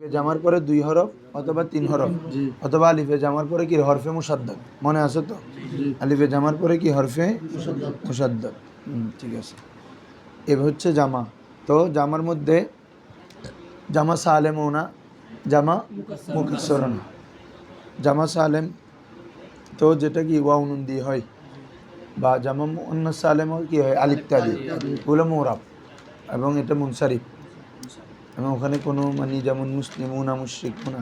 জামার পরে 2 হরফ অথবা 3 হরফ অথবা আলিফে জামার পরে কি হরফে মুসাদ্দাদ, মনে আছে তো? আলিফে জামার পরে কি হরফে মুসাদ্দাদ। ঠিক আছে, এবার হচ্ছে জামা। তো জামার মধ্যে জামা সালেম ও না, জামা মুকাসসর না। জামা সালেম তো যেটা কি ওয়াও নুন দিয়ে হয়, বা জামা মুন্নাস সালেম কি হয় আলিফ তা দিয়ে, ওগুলো মুরাব এবং এটা মুনসারিফ। এবং ওখানে কোনো মানে যেমন মুসলিমুনা মুশরিকুনা,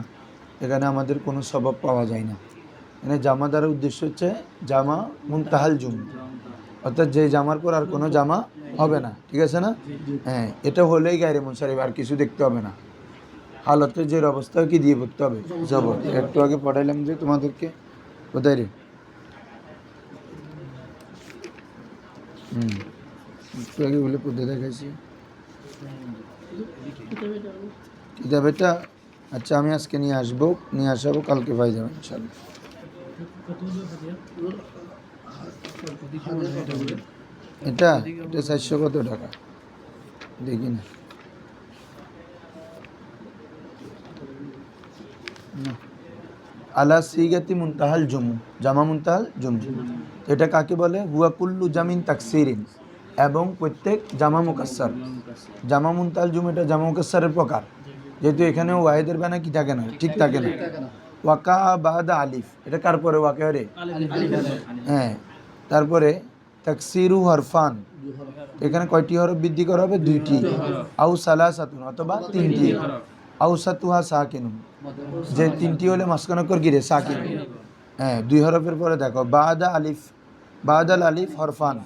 এখানে আমাদের কোনো সবাব পাওয়া যায় না। মানে জামা দ্বারা উদ্দেশ্য হচ্ছে জামা মুনতাহাল জুম, অর্থাৎ যে জামার পর আর কোনো জামা হবে না। ঠিক আছে না? হ্যাঁ, এটা হলেই গায়রে মুনসারিফ, আর কিছু দেখতে হবে না। হালতে যে অবস্থা কি দিয়ে পড়তে হবে জবর। একটু আগে পড়াইলাম যে তোমাদেরকে, কোথায় রে? একটু আগে বলে পড়তে দেখাইছি কিতাবেটা। আচ্ছা, আমি আজকে নিয়ে আসাবো, কালকে পাই যাবেন ইনশাল্লাহ। এটা 400 কত টাকা দেখি না। আলা সিগাতি মুনতাহাল জুমু, জামা মুনতাহাল জুমু, এটা কাকে বলে? হুয়া কুল্লু জামিন তাকসিরিন, এবং প্রত্যেক জামা মুকাসসার। জামা মুনতাহাল জুমু এটা জামা মুকাসসারের প্রকার, যেহেতু এখানে ওয়াহিদের বানা কি থাকে না, ঠিক থাকে না। ওয়াকা বাদা আলিফ, এটা কার পরে ওয়াকা রে? হ্যাঁ, তারপরে তাকসিরু হরফান, এখানে কয়টি হরফ বৃদ্ধি করা হবে? 2টি। আউ সালাসাতুন, অথবা 3টি। আউ সাতুহা সাকিনুন, যে 3টি হলে মাসকানকর গিরে সাকিন। হ্যাঁ, 2 হরফের পরে দেখো বাদা আলিফ, বাদাল আলিফ হরফান,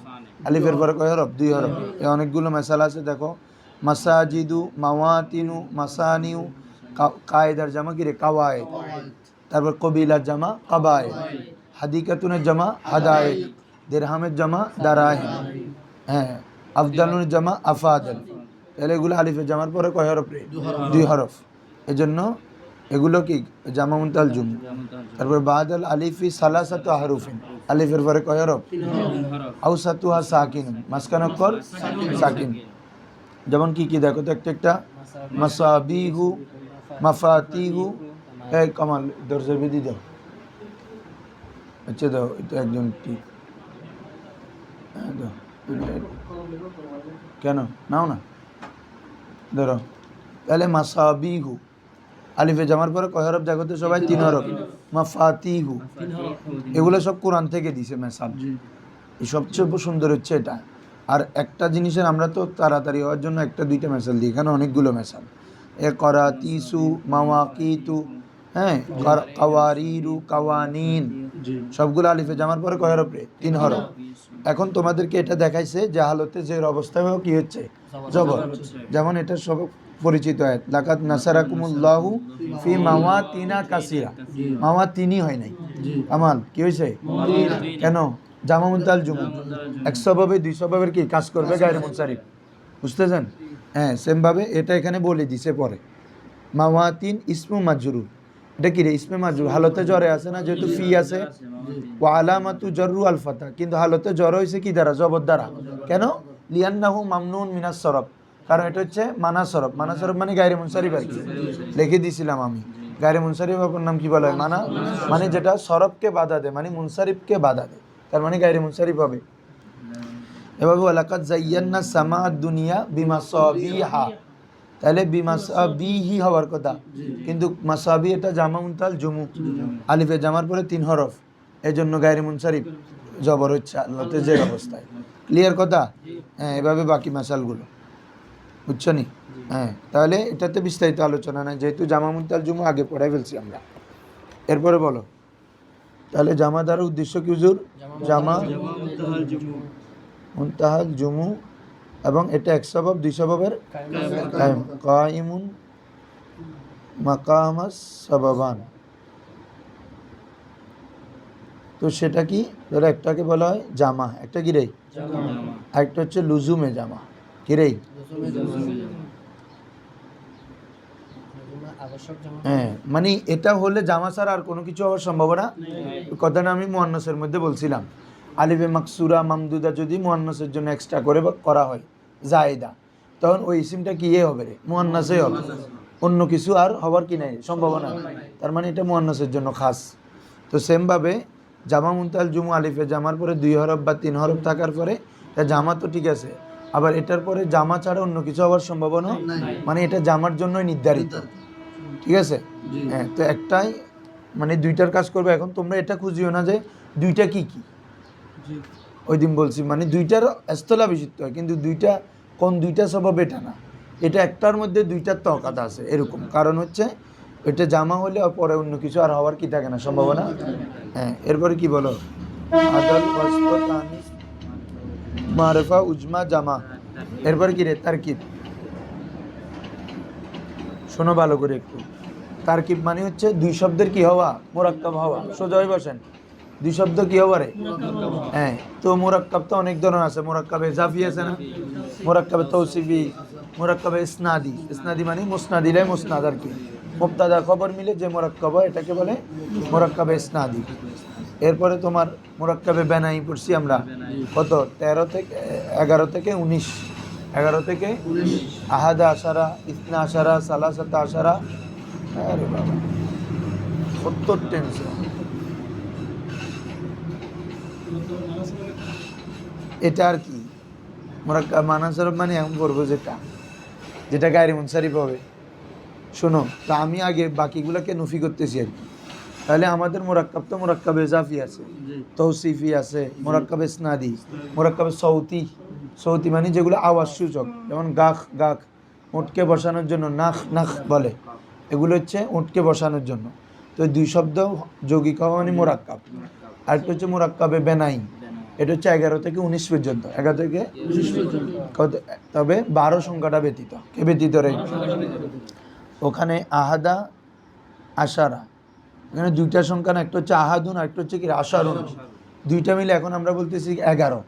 আলিফের পরে কয় হরফ? 2 হরফ। এ অনেকগুলো মেসালা আছে দেখো, মাসাজিদু, মাওয়াতিনু, মাসানিউ, কায়দার জামা গিরে কাওয়ায়েদ, তারপর কবিলার জামা কাবায়েদ, হাদিকাতুনের জামা হাদায়েদ, দিরহামের জামা দারাহিম, হ্যাঁ, আফদালুনের জামা আফাদাল। তাহলে এগুলো আলিফের জামার পরে কয় হরফ রে? 2 হরফ। এজন্য এগুলো কি জামা মুনতাহাল জুম। তারপর বাদাল আলিফি সালাসাতু আহরুফিন, আলিফের পরে কয় হরফ? আউসাতুহা সাকিন, মাসকানকর সাকিন। যেমন কি কি দেখো তো একটা মাসাবিহু, মাফাতিহু। এই কামাল দরজা বেদি দাও। আচ্ছা দাও, এটা একজন ঠিক দাও। কেন নাও না, ধরো। তাহলে মাসাবিহু, আলিফে জামার পরে কয় হরফ দেখো তো সবাই? 3 হরফ। মাফাতিহু, এগুলো সব কোরআন থেকে দিছে মেসাল। এই সবচেয়ে সুন্দর হচ্ছে এটা। আর একটা জিনিসের আমরা তো তাড়াতাড়ি হওয়ার জন্য 1-2টা মেসাল দিই, এখানে অনেকগুলো মেসাল। এ করাতিসু, মাওয়াকিতু, হ্যাঁ, কাওয়ারিরু, কাওয়ানিন, সবগুলো আলিফে জামার পরে কয় হরফ রে? 3 হরফ। এখন তোমাদেরকে এটা দেখাইছে যে হালতে যে অবস্থায় কি হচ্ছে জবর। যেমন এটা সব পরিচিত আয়াত, লাকাদ নাসারাকুমুল্লাহু ফি মাওয়াতিনা কাসিরা, মাওয়াতিনি হয় নাই, আমাল কি হয়েছে? কেন? জামা মুনতাহাল জুমু, 100 ভাবে 200 ভাবের কি কাজ করবে গায়রে মুনসারিফ, বুঝতেছেন? হ্যাঁ, সেম ভাবে এটা এখানে বলে দিছে পরে। মাওয়াতিন ইসমু মাজরুর, এটা কি রে? ইসমে মাজরুর, হালতে জ্বরে আছে না, যেহেতু ফি আছে। ওয়া আলামাতু জাররু আল ফাতা, কিন্তু হালতে জ্বর হয়েছে কি দ্বারা? জবর দ্বারা। কেন? লিয়ান্নাহু মামনুন মিনাস সরফ, কারণ এটা হচ্ছে মানা সরফ। মানা সরফ মানে গায়রে মুনসারিফ আর কি, লিখে দিয়েছিলাম আমি। গায়রে মুনসারিফ আপনার নাম কি বলা হয়? মানা, মানে যেটা সরফকে বাধা দেয়, মানে মুনসারিফকে বাধা দেয়, তার মানে গায়রে মুনসারিফ হবে। এভাবে ওয়ালাকাদ যায়্যান্না সামা দুনিয়া বিমাসাবিহা, তাহলে বিমাসাবিহি হওয়ার কথা, কিন্তু মাসাবি এটা জামা মুনতাহাল জুমু, আলিফে জামার পরে 3 হরফ, এজন্য গায়রে মুনসারিফ জবর হচ্ছে আল্লাহতে যে অবস্থায়। ক্লিয়ার কথা? হ্যাঁ, এভাবে বাকি মাসালগুলো বুঝছো নি? হ্যাঁ, তাহলে এটাতে বিস্তারিত আলোচনা নাই, যেহেতু জামা মুনতাহাল জুমু আগে পড়াই ফেলছি আমরা। এরপরে বলো, তাহলে জামা দ্বারা উদ্দেশ্য কি হুজুর? জামা মুনতাহাল জুমু, এবং এটা 100 ভাব 200 ভাবের কায়েম, কাইমুন মাকামাস সাবাবান। তো সেটা কি? ধরো একটাকে বলা হয় জামা, একটা কি রে? আরেকটা হচ্ছে লুজুমে জামা, কি রে? হ্যাঁ, মানে এটা হলে জামা ছাড়া আর কোনো কিছু হওয়ার সম্ভাবনা, কথাটা আমি মুয়ান্নাসের মধ্যে বলছিলাম। আলিফে মাকসুরা মামদুদা যদি মুয়ান্নাসের জন্য এক্সট্রা করে করা হয় জায়েদা, তখন ওই ইসিমটা কি হবে রে? মুয়ান্নাসে হবে। অন্য কিছু আর হওয়ার কি নাই সম্ভাবনা, তার মানে এটা মুয়ান্নাসের জন্য খাস। তো সেমভাবে জামা মুনতাহাল জুমু আলিফে জামার পরে 2 হরফ বা 3 হরফ থাকার পরে এটা জামা তো ঠিক আছে, আবার এটার পরে জামা ছাড়া অন্য কিছু হওয়ার সম্ভাবনা, মানে এটা জামার জন্যই নির্ধারিত, ঠিক আছে। হ্যাঁ, তো একটাই মানে দুইটার কাজ করবে। এখন তোমরা এটা খুঁজিও না যে দুইটা কি কি, ওই দিন বলছি মানে দুইটার স্থলা বিশুদ্ধ হয়, কিন্তু দুইটা কোন দুইটা স্বভাব এটা না, এটা একটার মধ্যে দুইটার তকাত আছে এরকম। কারণ হচ্ছে এটা জামা হলে পরে অন্য কিছু আর হওয়ার কি থাকে না সম্ভাবনা। হ্যাঁ, এরপরে কি বলো, আদাল ওয়াসফ তানিস মারফা উজমা জামা, এরপরে কি রে তারকিব। শোনো ভালো করে একটু, তারকিব মানে হচ্ছে দুই শব্দের কি হওয়া, মোরাক্কাব হওয়া। সোজা হয়ে বসেন, দুই শব্দ কি হওয়া রে। হ্যাঁ, তো মোরাক্কাব তো অনেক ধরনের আছে, মোরাক্কাবে ইজাফি আছে না, মোরাক্কাবে তৌসিফি, মোরাক্কাবে ইসনাদি। ইসনাদি মানে মুসনাদিলে মুসনাদ আর কি, মুবতাদা খবর মিলে যে মোরাক্কাব হয় এটাকে বলে মোরাক্কাবে ইসনাদি। এরপরে তোমার মোরাক্কাবে বেনাই পড়ছি আমরা, কত 13 থেকে 11 থেকে 19, 11 থেকে আহাদা আশারা, ইসনা আশারা, সালাসাতা আশারা। আরে বাবা 70 টেনশন। এটা আর কি মোরাক্কাব মানাসরফ মানে এমন করবো যেটা যেটা গায়রে মুনসারিফ হবে। শোনো, তা আমি আগে বাকিগুলোকে নফি করতেছি আর কি। তাহলে আমাদের মোরাক্কাব তো মোরাক্কাবে ইজাফি আছে, তৌসিফি আছে, মোরাক্কাবে ইসনাদি, মোরাক্কাবে সৌতি। সৌতি মানে যেগুলো আওয়াজ সূচক, যেমন গাখ গাখ, উটকে বসানোর জন্য নাখ নাখ বলে, এগুলো হচ্ছে উটকে বসানোর জন্য। তো দুই শব্দ যৌগিক হওয়া মানে মোরাক্কাব। আরেকটা হচ্ছে মোরাক্কাবে বেনাই, এটা হচ্ছে 11 থেকে 19 পর্যন্ত, 11 থেকে 19 পর্যন্ত, তবে 12 সংখ্যাটা ব্যতীত। কে ব্যতীত রে? ওখানে আহাদা আশারা, এখানে দুইটা সংখ্যা না, একটা হচ্ছে আহাদুন আর একটা হচ্ছে কি আশারুন, দুইটা মিলে এখন আমরা বলতেছি 11,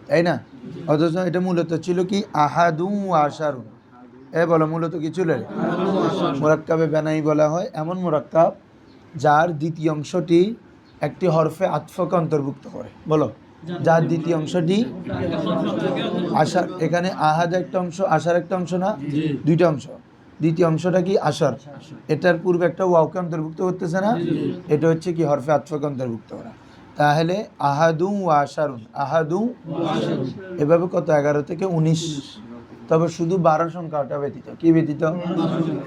তাই না? অথচ এটা মূলত ছিল কি আহাদু আশারুন। বলো মূলত কি ছিল? মোরাক্কাবে বেনাই বলা হয় এমন মোরাক্কাব যার দ্বিতীয় অংশটি একটি হরফে আতফকে অন্তর্ভুক্ত করে। বলো, যার দ্বিতীয় অংশটি আশার, এখানে আহাদ একটা অংশ, আশার একটা অংশ না, দুইটা অংশ। দ্বিতীয় অংশটা কি আশার, এটার পূর্বে একটা ওয়াওকে অন্তর্ভুক্ত করতেছে না, এটা হচ্ছে কি হরফে আতফকে অন্তর্ভুক্ত করা। তাহলে আহাদু ওয়া আশারুন, আহাদু এভাবে কত 11 থেকে 19। তবে শুধু 12 সংখ্যাটা ব্যতীত। কি ব্যতীত?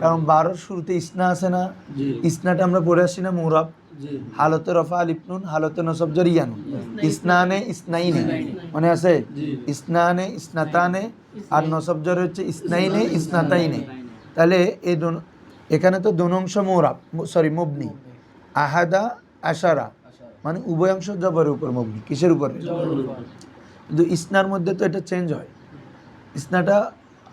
কারণ 12 শুরুতে ইসনা আছে না, ইসনাটা আমরা পড়ে আসছি না মুরাব, হালতে রফা আলিফ নুন, হালতে নসব জের ইয়া নুন, ইসনানে ইসনাইনে, মনে আছে? ইসনানে ইসনাতানে, আর নসব জের হচ্ছে ইসনাইনে ইসনাতাইনে। তাহলে এই এখানে তো দুই অংশ মুরাব, সরি মুবনি, আহাদা আশারা মানে উভয় অংশ জবরের উপর মুবনি। কিসের উপরে? কিন্তু ইসনার মধ্যে তো এটা চেঞ্জ হয়, ইসনাটা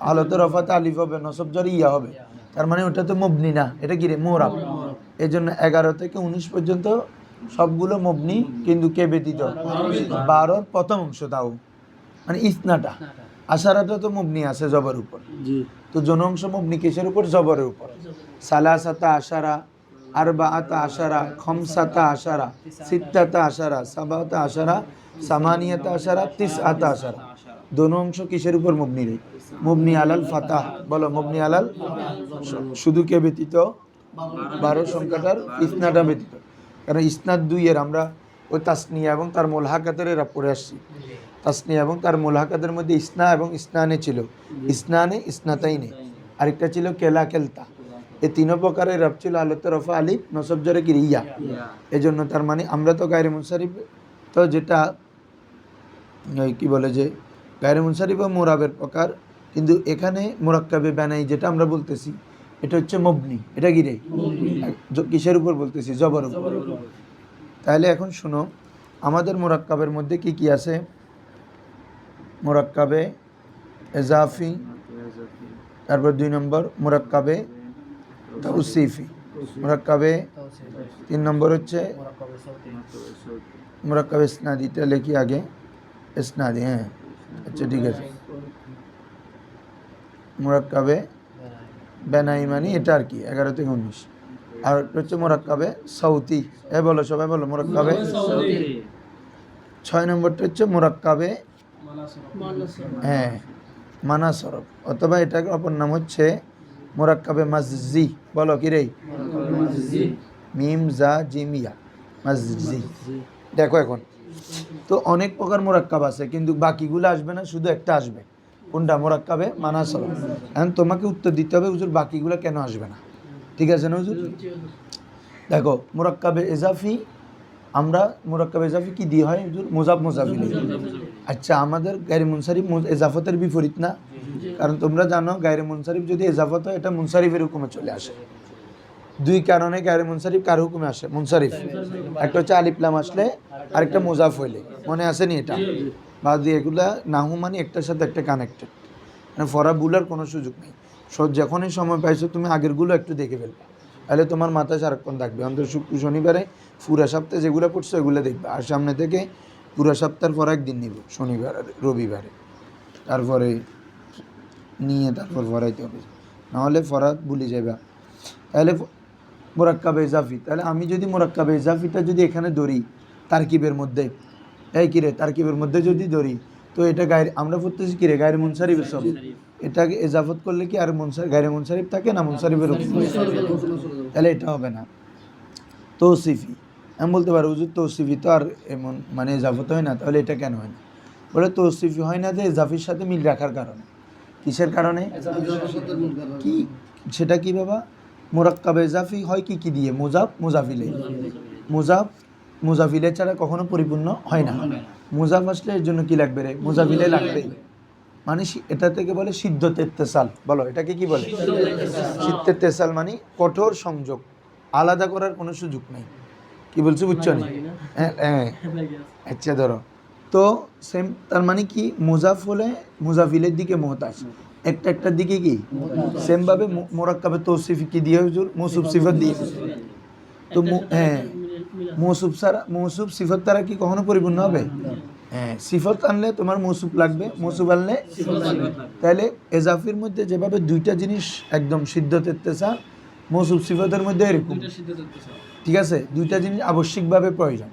হালতে রফাতে আলিফ হবে, নসব জের ইয়া হবে, তার মানে ওটা তো মুবনি না, এটা কি রে? মুরাব। এই জন্য 11 থেকে 19 পর্যন্ত সবগুলো মবনি, কিন্তু কে ব্যতীত? 12 প্রথম অংশ তাও, মানে ইসনাটা। আশারাটা তো মবনি আছে জবর উপর, তো জন অংশ মবনি কিসের উপর? জবরের উপর। সালাসাতা আশারা, আরবাআতা আশারা, খামসাতা আশারা, সিত্তাতা আশারা, সাবাতা আশারা, সামানিয়াতা আশারা, তিসআতা আশারা। দোনো অংশ কিসের উপর মবনি রে? মবনি আলাল ফাতাহ। বলো মবনি আলাল, শুধু কে ব্যতীত? 12 সংখ্যাটার ইসনাটা ব্যতীত। কারণ ইসনাদ 2 এর আমরা ওই তাসনিয়া এবং তার মুলহাকাতের এরা পড়ে আসছি। তাসনিয়া এবং তার মুলহাকাতের মধ্যে ইসনা এবং ইসনানে ছিল, ইসনানে ইসনাতাইনে, আরেকটা ছিল কেলা কেলতা। এই তিন প্রকারের রব ছিল আলতে রফা আলিফ, নসব জরে কি ইয়া। এই জন্য তার মানে আমরা তো গায়রে মুনসারিফ, তো যেটা কি বলে যে গায়রে মুনসারিফ ও মুরাবের প্রকার, কিন্তু এখানে মুরাক্কাবে বেনাই যেটা আমরা বলতেছি এটা হচ্ছে মবনি। এটা কি রে? কিসের উপর বলতেছি? জবর উপর। তাহলে এখন শুনো, আমাদের মুরাক্কাবের মধ্যে কি কি আছে? মুরাক্কাবে ইজাফি, তারপর 2 নম্বর মুরাক্কাবে তাওসিফি, মুরাক্কাবে 3 নম্বর হচ্ছে মুরাক্কাবে ইসনাদিটা লিখি আগে, ইসনাদি। হ্যাঁ আচ্ছা ঠিক আছে, মুরাক্কাবে বেনাই মানে এটা আর কি 11 থেকে 19। আর হচ্ছে মুরাক্কাবে সৌতি। বলো সবাই বলো মুরাক্কাবে। 6 নম্বরটা হচ্ছে মুরাক্কাবে মানাসরফ, অথবা এটাকে অপর নাম হচ্ছে মুরাক্কাবে মাজজি, বলো কি রে? মিম জা জিমিয়া, মাজজি। দেখো এখন তো অনেক প্রকার মুরাক্কাব আছে, কিন্তু বাকিগুলো আসবে না, শুধু একটা আসবে। কোনটা? মুরাক্কাবে মানাসব। এখন তোমাকে উত্তর দিতে হবে হুজুর বাকিগুলো কেন আসবে না। ঠিক আছে না হুজুর? দেখো মুরাক্কাবে এজাফি, আমরা মুরাক্কাবে এজাফি কি দিয়ে হয় হুজুর? মুজাফ মুজাফিলে। আচ্ছা, আমাদের গায়রে মুনসারিফ এজাফতের বিপরীত না? কারণ তোমরা জানো গায়রে মুনসারিফ যদি এজাফত হয় এটা মুনসারিফের হুকুমে চলে আসে। দুই কারণে গায়রে মুনসারিফ কার হুকুমে আসে? মুনসারিফ। একটা হচ্ছে আলিফ লাম আসলে, আরেকটা মুজাফ হইলে। মনে আছে নি এটা? বাদ দিয়ে এগুলা নাহু মানে একটার সাথে একটা কানেক্টেড, মানে ফরা বুলার কোনো সুযোগ নেই। যখনই সময় পাইছো তুমি আগেরগুলো একটু দেখে ফেলবে, তাহলে তোমার মাথায় সারাক্ষণ থাকবে। অন্তত শুক্র শনিবারে পুরা সপ্তাহে যেগুলো পড়ছো এগুলো দেখবে, আর সামনে থেকে পুরা সপ্তাহের পর একদিন নিব, শনিবার আর রবিবারে, তারপরে নিয়ে তারপর ফরাইতে হবে, নাহলে ফরা ভুলে যাবে। তাহলে মুরাক্কাবে ইজাফি, তাহলে আমি যদি মুরাক্কাবে ইজাফিটা যদি এখানে ধরি তারকিবের মধ্যে, এই কিরে তারকিবের মধ্যে যদি ধরি, তো এটা গায়ে আমরা পড়তেছি কিরে গায়রে মুনসারিফের সব, এটাকে এজাফত করলে কি আর গায়রে মুনসারিফ থাকে না মুনসারিফের হুকুম? তাহলে এটা হবে না। তৌসিফি আমি বলতে পারো হুজুর তৌসিফি তো আর এমন মানে এজাফত হয় না, তাহলে এটা কেন হয় না? বলে তৌসিফি হয় না যে এজাফির সাথে মিল রাখার কারণে। কিসের কারণে? কি সেটা কি বাবা? মুরাক্কাবে ইজাফি হয় কি কি দিয়ে? মুজাফ মুজাফিলে। মুজাফ মুজাফিলে ছাড়া কখনো পরিপূর্ণ হয় না। মুজাফ আসলে এর জন্য কি লাগবে রে? মুজাফিলে লাগবে। মানে এটা থেকে বলে সিদ্ধতে ইত্তেসাল। বলো এটাকে কি বলে? সিদ্ধতে ইত্তেসাল মানে কঠোর সংযোগ, আলাদা করার কোনো সুযোগ নেই। কি বলছো বুঝছো না? হ্যাঁ। আচ্ছা ধরো তো সেম, তার মানে কি মুজাফ হলে মুজাফিলের দিকে মুহতাজ, একটার দিকে কি সেম ভাবে মুরাক্কাবে তৌসিফি কি দিয়ে হুজুর? মৌসুফ সিফাত দিয়ে। তো হ্যাঁ, মৌসুফ সিফাত তারা কি কখনো পরিপূর্ণ হবে? হ্যাঁ, সিফাত আনলে তোমার মৌসুফ লাগবে, মৌসুফ আনলে। তাহলে এজাফির মধ্যে যেভাবে দুইটা জিনিস একদম সিদ্ধত ইত্তেসাল, মৌসুফ সিফাতের মধ্যে এরকম, ঠিক আছে? দুইটা জিনিস আবশ্যিকভাবে প্রয়োজন।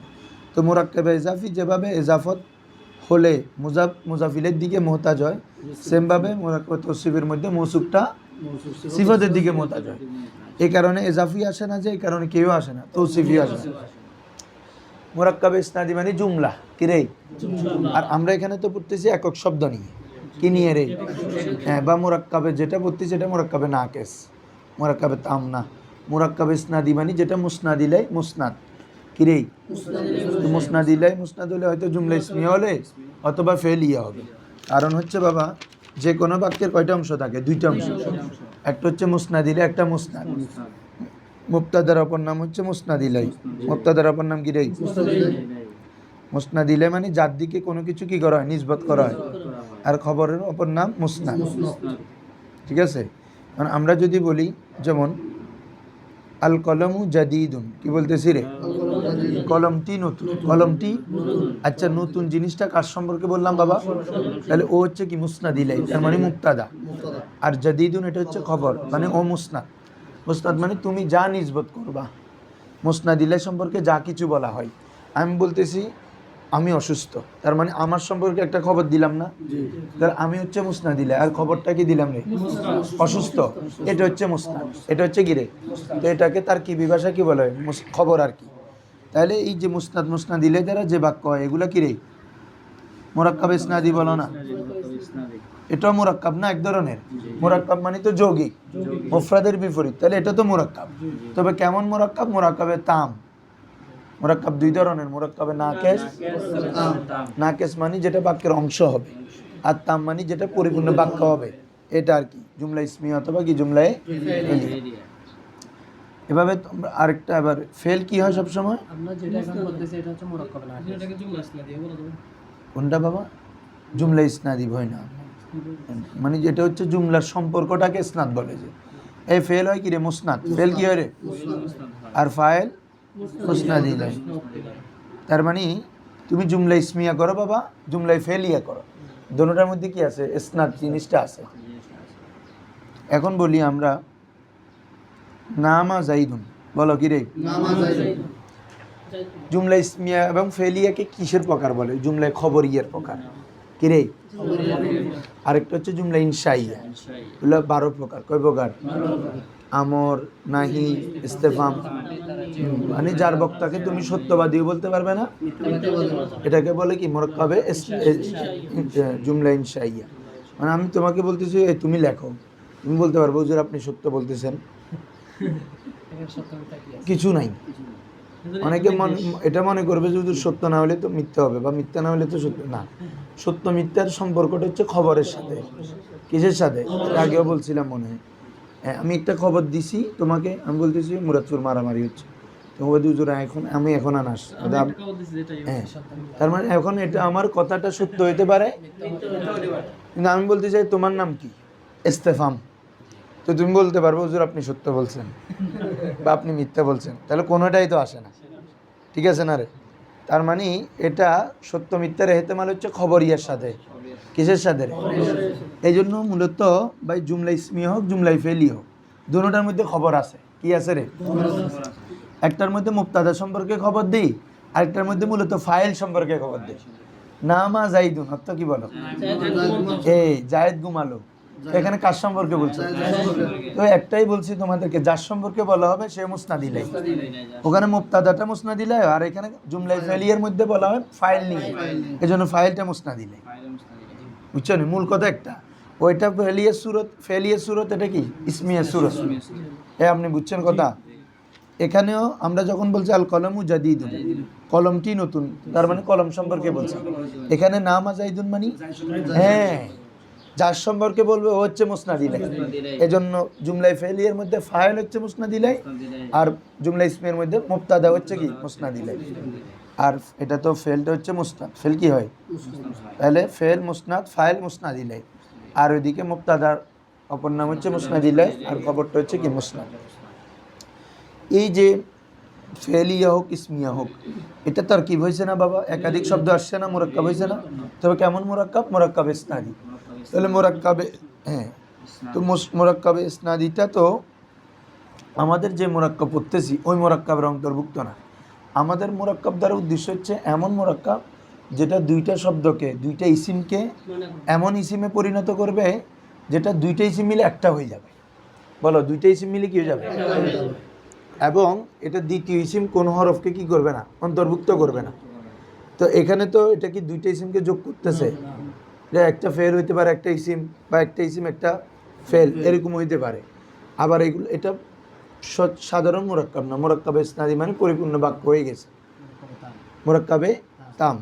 তো মুরাক্কাবে ইজাফি যেভাবে এজাফত হলে মুজাফিলের দিকে মোহতাজ হয়, সেমভাবে মুরাক্কাবে তৌসিফের মধ্যে মৌসুফটা সিফাতের দিকে মোহতাজ হয়। এই কারণে এজাফি আসে না, যে এই কারণে কেউ আসে না, তৌসিফি আসে না। মুরাক্কাবে ইসনাদি মানে জুমলা, কি রে? আর আমরা এখানে তো পড়তেছি একক শব্দ নিয়ে, কি নিয়ে রে? হ্যাঁ, বা মুরাক্কাবে যেটা পড়তেছি এটা মুরাক্কাবে নাকেস, মুরাক্কাবে তাম না। মুরাক্কাবে ইসনাদি মানে যেটা মুসনাদ ইলাই মুসনাদ, কি রে? মুসনাদ ইলাই মুসনাদ হলে হয়তো জুমলা ইসমিয়া হলে অথবা ফেলিয়া হবে। কারণ হচ্ছে বাবা যে কোনো বাক্যের কয়টা অংশ থাকে? দুইটা অংশ। একটা হচ্ছে মুসনাদ ইলাই, একটা মুসনাদ। মুবতাদার অপর নাম হচ্ছে মুসনাদ ইলাই। মুবতাদার অপর নাম কি রে? মুসনাদ ইলাই মানে যার দিকে কোনো কিছু কি করা হয়? নিসবত করা হয়। আর খবরের অপর নাম মুসনাদ, ঠিক আছে? মানে আমরা যদি বলি যেমন আল কলমু জাদিদুন, কি বলতেছি রে? কলমটি নতুন, কলমটি। আচ্ছা, নতুন জিনিসটা কার সম্পর্কে বললাম বাবা? তাহলে ও হচ্ছে কি মুসনাদ ইলাই, তার মানে মুবতাদা। আর জাদিদুন এটা হচ্ছে খবর, মানে ও মুসনাদ। মুসনাদ মানে তুমি যা নিসবত করবা, মুসনাদ ইলাই সম্পর্কে যা কিছু বলা হয়। আমি বলতেছি আমি অসুস্থ, তার মানে আমার সম্পর্কে একটা খবর দিলাম না? তাহলে আমি হচ্ছে মুসনাদ ইলাই, আর খবরটা কি দিলাম রে? অসুস্থ। এটা হচ্ছে মুসনাদ, এটা হচ্ছে কি রে? তো এটাকে তার কি বিভাষা কি বলে? খবর আর কি। তাহলে এই যে মুসনাদ ইলাই দ্বারা যে বাক্য হয় এগুলা কি রে? মুরাক্কাব ইসনাদি বলো না? এটাও মুরাক্কাব না এক ধরনের? মুরাক্কাব মানে তো যৌগিক, মুফরাদের বিপরীত। তাহলে এটা তো মুরাক্কাব। তবে কেমন মুরাক্কাব? মুরাক্কাবে তাম। মুরাক্কাব দুই ধরনের, মুরাক্কাবে নাকেস। নাকেস মানে যেটা বাক্যের অংশ হবে, আর তাম মানে যেটা পরিপূর্ণ বাক্য হবে। এটা আর কি জুমলা ইসমিয়া অথবা কি জুমলায়ে ফেলিয়া। এভাবে তোমরা আরেকটা আবার ফেল কি হয় সব সময়? আমরা যেটা এখন বলতেছি এটা হচ্ছে মুরাক্কাব না, এটাকে জুমলা ইসনাদি বলা যাবে। কোনটা বাবা? জুমলা ইসনাদি হয় না, মানে যেটা হচ্ছে জুমলার সম্পর্কটাকে ইসনাদ বলে। যে এই ফেল হয় কি রে? মুসনাদ। ফেল কি হয় রে? আর ফাইল মুসনাদ ইলাই। তার মানে তুমি জুমলা ইসমিয়া করো বাবা, জুমলাই ফেলিয়া করো, দুটোটার মধ্যে কি আছে? ইসনাদ জিনিসটা আছে। এখন বলি আমরা নামা জাইদুন, বলো কি রে? জুমলা ইসমিয়া এবং ফেলিয়াকে কিসের প্রকার বলে? জুমলায় খবরিয়ার প্রকার। কিরে আরেকটা হচ্ছে জুমলা ইনশাইয়া, এগুলো 12 প্রকার। কয় প্রকার? আমর, নাহি, ইস্তেফাম। মানে যার বক্তাকে তুমি সত্যবাদীও বলতে পারবে না, এটাকে বলে কি মুরাক্কাবে জুমলা ইনশাইয়া। মানে আমি তোমাকে বলতেছি এই তুমি লেখো, তুমি বলতে পারবো হুজুর আপনি সত্য বলতেছেন, কিছু নাই। অনেকে এটা মনে করবে যে হুজুর সত্য না হলে তো মিথ্যা হবে, বা মিথ্যা না হলে তো সত্য না। সত্য মিথ্যার সম্পর্কটা হচ্ছে খবরের সাথে। কিসের সাথে? এটা আগেও বলছিলাম মনে হয়। আমি একটা খবর দিছি তোমাকে, আমি বলতেছি মুরাদপুর মারামারি হচ্ছে, তোমাকে বলছি হুজুর এখন আমি এখন আনাস, হ্যাঁ, তার মানে এখন এটা আমার কথাটা সত্য হইতে পারে, কিন্তু আমি বলতে চাই তোমার নাম কি? ইস্তেফাম। তো তুমি বলতে পারবো হুজুর আপনি সত্য বলছেন বা আপনি মিথ্যা বলছেন, তাহলে কোনোটাই তো আসে না। ঠিক আছে না রে? তার মানে এটা সত্য মিথ্যার এহতেমাল হচ্ছে খবরিয়ার সাথে। কিসের সাথে? এই জন্য মূলত ভাই জুমলা ইসমি হোক জুমলা ফেলি হোক, দুটোটার মধ্যে খবর আছে। কি আছে রে? একটার মধ্যে মুবতাদা সম্পর্কে খবর দিই, আরেকটার মধ্যে মূলত ফাইল সম্পর্কে খবর দিই। নামা জাইদুন অর্থ কি বলো? এই জায়েদ ঘুমালো, এখানে কার সম্পর্কে বলছো? তো একটাই বলছি তোমাদেরকে, যার সম্পর্কে বলা হবে সে মুসনাদ ইলাই। ওখানে মুবতাদাটা মুসনাদ ইলাই, আর এখানে জুমলাই ফেলিয়ের মধ্যে বলা হয় ফাইল নিয়ে, এজন্য ফাইলটা মুসনাদ ইলাই। বুঝছো না? মূল কথা একটা, ওইটা ফেলিয়ের সুরত, এটা কি ইসমিয়ের সুরত। আপনি বুঝছেন কথা? এখানেও আমরা যখন বলছি আল কলমু জাদিদুন, কলমটি নতুন, তার মানে কলম সম্পর্কে বলছি। এখানে নাম আজাইদুন মানে হ্যাঁ যার সম্পর্কে বলবে ও হচ্ছে মুসনাদ ইলাই। এজন্য জুমলাই ফেলিয়ের মধ্যে ফাইল হচ্ছে মুসনাদ ইলাই, আর জুমলা ইসমিয়ের মধ্যে মুবতাদা হচ্ছে কি মুসনাদ ইলাই। আর এটা তো ফেলটা হচ্ছে মুসনাদ, ফেল কি হয়? তাহলে ফেল মুসনাদ, ফাইল মুসনাদ ইলাই, আর ওইদিকে মুবতাদার অপর নাম হচ্ছে মুসনাদ ইলাই, আর খবরটা হচ্ছে কি মুসনাদ। এই যে ফেলিয়া হোক ইসমিয়া হোক, এটা তারকিব হয়েছে না বাবা, একাধিক শব্দ আসছে না, মুরাক্কাব হয়েছে না। তবে কেমন মুরাক্কাব? মুরাক্কাবে ইসনাদি। তাহলে মুরাক্কাবে, হ্যাঁ, তো মুরাক্কাবে ইসনাদিটা তো আমাদের যে মুরাক্কাব পড়তেছি ওই মুরাক্কাবের অন্তর্ভুক্ত না। আমাদের মুরাক্কাব দ্বারা উদ্দেশ্য হচ্ছে এমন মুরাক্কাব যেটা দুইটা শব্দকে, দুইটা ইসিমকে এমন ইসিমে পরিণত করবে যেটা দুইটা ইসিম মিলে একটা হয়ে যাবে। বলো, দুইটা ইসিম মিলে কি হয়ে যাবে? এবং এটা দ্বিতীয় ইসিম কোন হরফকে কি করবে না? অন্তর্ভুক্ত করবে না। তো এখানে তো এটা কি দুইটা ইসিমকে যোগ করতেছে, যে একটা ফেল হইতে পারে একটা ইসিম, বা একটা ইসিম একটা ফেল, এরকম হইতে পারে। আবার এগুলো এটা সাধারণ মুরাক্কাব না, মুরাক্কাবে ইসনাদি মানে পরিপূর্ণ বাক্য হয়ে গেছে, মুরাক্কাবে তাম।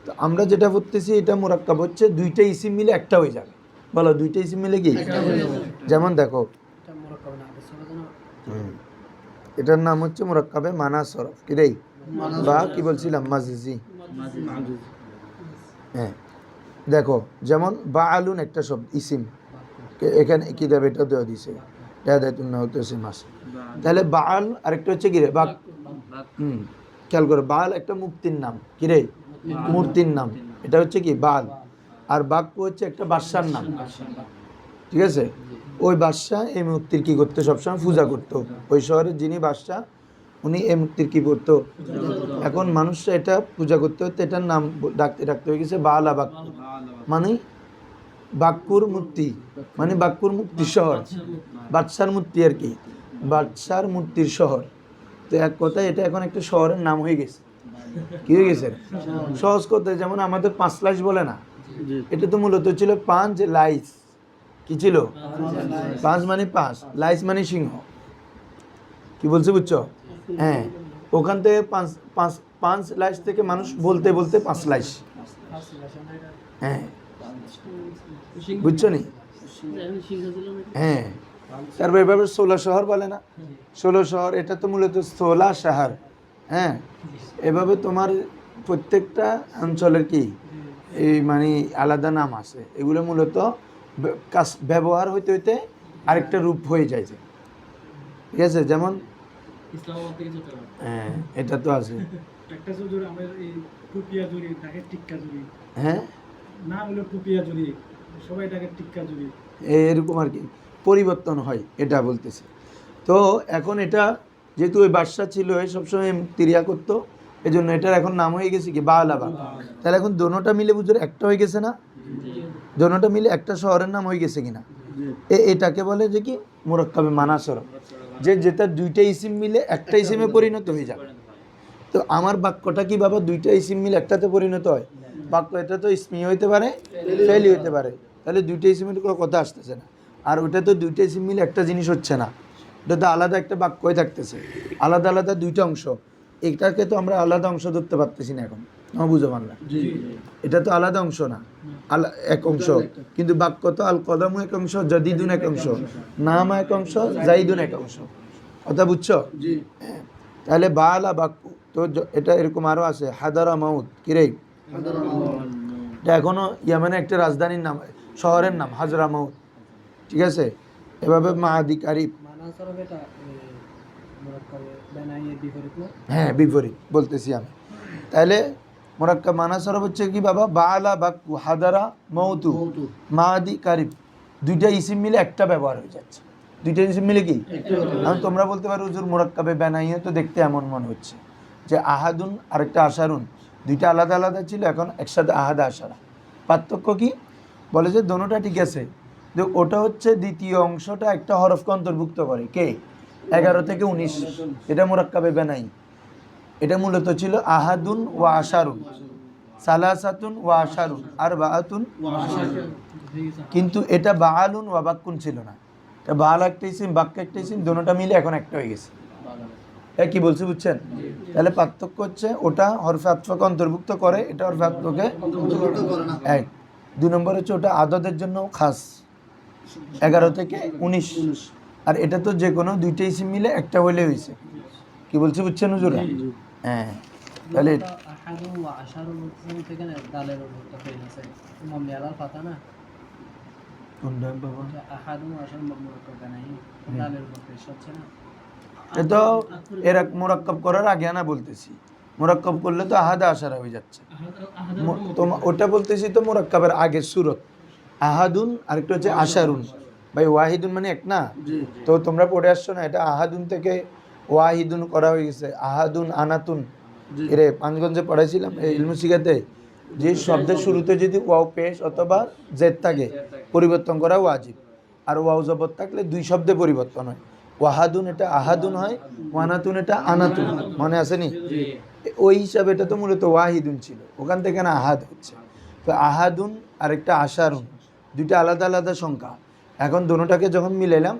তো আমরা যেটা পড়তেছি এটা মুরাক্কাব হচ্ছে দুইটা ইসিম মিলে একটা হয়ে যাবে। বলো, দুইটা ইসিম মিলে কি? যেমন দেখো, এটার নাম হচ্ছে মুরাক্কাবে মানা সরফ, কি রে? বা কি বলছিলাম, মাজিজি। হ্যাঁ, দেখো যেমন বাআলুন একটা শব্দ ইসিম, এখানে কি দেবে? এটা দেওয়া দিছে, তাহলে বাআল আরেকটা হচ্ছে কি রে? বাক। খেয়াল করো, বাল একটা মুক্তির নাম, কি রে? মূর্তির নাম, এটা হচ্ছে কি বাল। আর বাক্য হচ্ছে একটা বাদশার নাম, ঠিক আছে? ওই বাদশাহ এই মূর্তির কি করতো? সবসময় পূজা করতো। ওই শহরের যিনি বাদশাহ উনি এই মূর্তির কি করতো? এখন মানুষরা এটা পূজা করতে হতে এটার নাম রাখতে হয়ে গেছে বালা বাক্য, মানে বাক্কুর মূর্তি, মানে বাক্কুর মূর্তির শহর, বাদশার মূর্তি আর কি, বাদশার মূর্তির শহর। তো এক কথায় এটা এখন একটা শহরের নাম হয়ে গেছে। কি হয়ে গেছে? সহজ কথায় যেমন আমাদের 5 লাইস বলে না, এটা তো মূলত ছিল 5 লাইস। কি ছিল? 5 মানে 5, লাইস মানে সিংহ। কি বলছে বুঝছো? হ্যাঁ, ওখান থেকে 5 লাইস থেকে মানুষ বলতে বলতে 5 লাইস। হ্যাঁ, বুঝছো নি? হ্যাঁ, তারপর এভাবে 16 শহর বলে না, 16 শহর, এটা তো মূলত 16 শহর। হ্যাঁ, এভাবে তোমার প্রত্যেকটা অঞ্চলের কি এই মানে আলাদা নাম আছে। এগুলো মূলত ব্যবহার হইতে হইতে আরেকটা রূপ হয়ে যায়, ঠিক আছে? যেমন হ্যাঁ, এটা তো আছে। হ্যাঁ, এরকম আর কি পরিবর্তন হয়, এটা বলতেছে। তো এখন এটা যেহেতু ওই বাদশা ছিল সবসময় তিরিয়া করতো, এই জন্য এটার এখন নাম হয়ে গেছে কি বালাবা। তাহলে এখন দোনোটা মিলে বুঝুর একটা হয়ে গেছে না? দোনোটা মিলে একটা শহরের নাম হয়ে গেছে কিনা, এটাকে বলে যে কি মুরাক্কাবে মানাসরফ, যে যেটা দুইটা ইসিম মিলে একটা ইসিমে পরিণত হয়ে যাবে। তো আমার বাক্যটা কি বাবা দুইটা ইসিম মিলে একটাতে পরিণত হয়? বাক্য এটা তো ইসমি হইতে পারে, ফেলি হইতে পারে, তাহলে দুইটা ইসিমের কোনো কথা আসতেছে না। আর ওটা তো দুইটা ইসিম মিলে একটা জিনিস হচ্ছে না, এটা তো আলাদা একটা বাক্যই থাকতেছে, আলাদা আলাদা দুইটা অংশ। এটাকে তো আমরা আলাদা অংশ ধরতে পারতেছি না এখন, আমার বুঝো পারলাম? এটা তো আলাদা অংশ না, এক অংশ, কিন্তু বাক্য তো আল কদমও এক অংশ, জাদিদুন এক অংশ, নাম এক অংশ, জাইদুন এক অংশ। কথা বুঝছো? হ্যাঁ। তাহলে বালা বাক্য তো এটা এরকম আরো আছে, হাদারা মাউত কিরে, এটা এখনো ইয়ামানে একটা রাজধানীর নাম, শহরের নাম হাজরা মাউত, ঠিক আছে? এভাবে মাহাদি কারিব, হ্যাঁ বিপরীত বলতেছি আমি। তাহলে মুরাক্কাব মানাসরফ হচ্ছে কি বাবা, বালা বাক্কু হাদারা মৌতু মাহাদি কারিব, দুইটা ইসিম মিলে একটা ব্যবহার হয়ে যাচ্ছে। দুইটা ইসিম মিলে কি? এখন তোমরা বলতে পারো হুজুর মুরাক্কাবে বানাইয়ে তো দেখতে এমন মনে হচ্ছে যে আহাদুন আরেকটা আশারুন, দুইটা আলাদা আলাদা ছিল, এখন একসাথে আহাদা আশারা। পার্থক্য কি? বলে যে দোনোটা ঠিক আছে, যে ওটা হচ্ছে দ্বিতীয় অংশটা একটা হরফকে অন্তর্ভুক্ত করে, কে 11 থেকে 19, এটা মুরাক্কাবে বানাই। এটা মূলত ছিল আহাদুন ওয়া আশারুন, সালাসাতুন ওয়া আশারুন, আর বাআতুন, কিন্তু এটা বাআলুন ওয়া বাক্কুন ছিল না। এটা বাআল একটা ইসিম, বাক্য একটা ইসিম, দোনোটা মিলে এখন একটা হয়ে গেছে। কি বলছি বুঝছেন? তাহলে পার্থক্য হচ্ছে ওটা হরফে আতফকে অন্তর্ভুক্ত করে, এটা হরফে আতফকে এক। 2 নম্বর হচ্ছে ওটা আদদের জন্য খাস, 11 থেকে 19, আর এটা তো যে কোনো দুইটা ইসিম মিলে একটা হইলে হয়েছে। কি বলছি বুঝছেন হুজুর? হ্যাঁ। তাহলে এটা এরা মুরাক্কাব করার আগে না বলতেছি, মুরাক্কাব করলে তো আহাদা আশারা হয়ে যাচ্ছে। ওটা বলতেছি তো মুরাক্কাবের আগে সুরত আহাদুন, আরেকটা হচ্ছে আশারুন। ভাই ওয়াহিদুন মানে এক না, তো তোমরা পড়ে আসছো না, এটা আহাদুন থেকে ওয়াহিদুন করা হয়ে গেছে, আহাদুন আনাতুন। এরে পাঁচগঞ্জে পড়াইছিলাম এই ইলমু শিখাতে, যে শব্দের শুরুতে যদি ওয়াও পেশ অথবা জেদ থাকে পরিবর্তন করা ওয়াজিব, আর ওয়াও জবর থাকলে দুই শব্দে পরিবর্তন হয়। ওয়াহাদুন এটা আহাদুন হয়, ওয়ানাতুন এটা আনাতুন, মনে আসেনি? ওই হিসাবে এটা তো মূলত ওয়াহিদুন ছিল, ওখান থেকে না আহাদ হচ্ছে। তো আহাদুন আর একটা আশারুন, দুইটা আলাদা আলাদা সংখ্যা। এখন দোনোটাকে যখন মিলাইলাম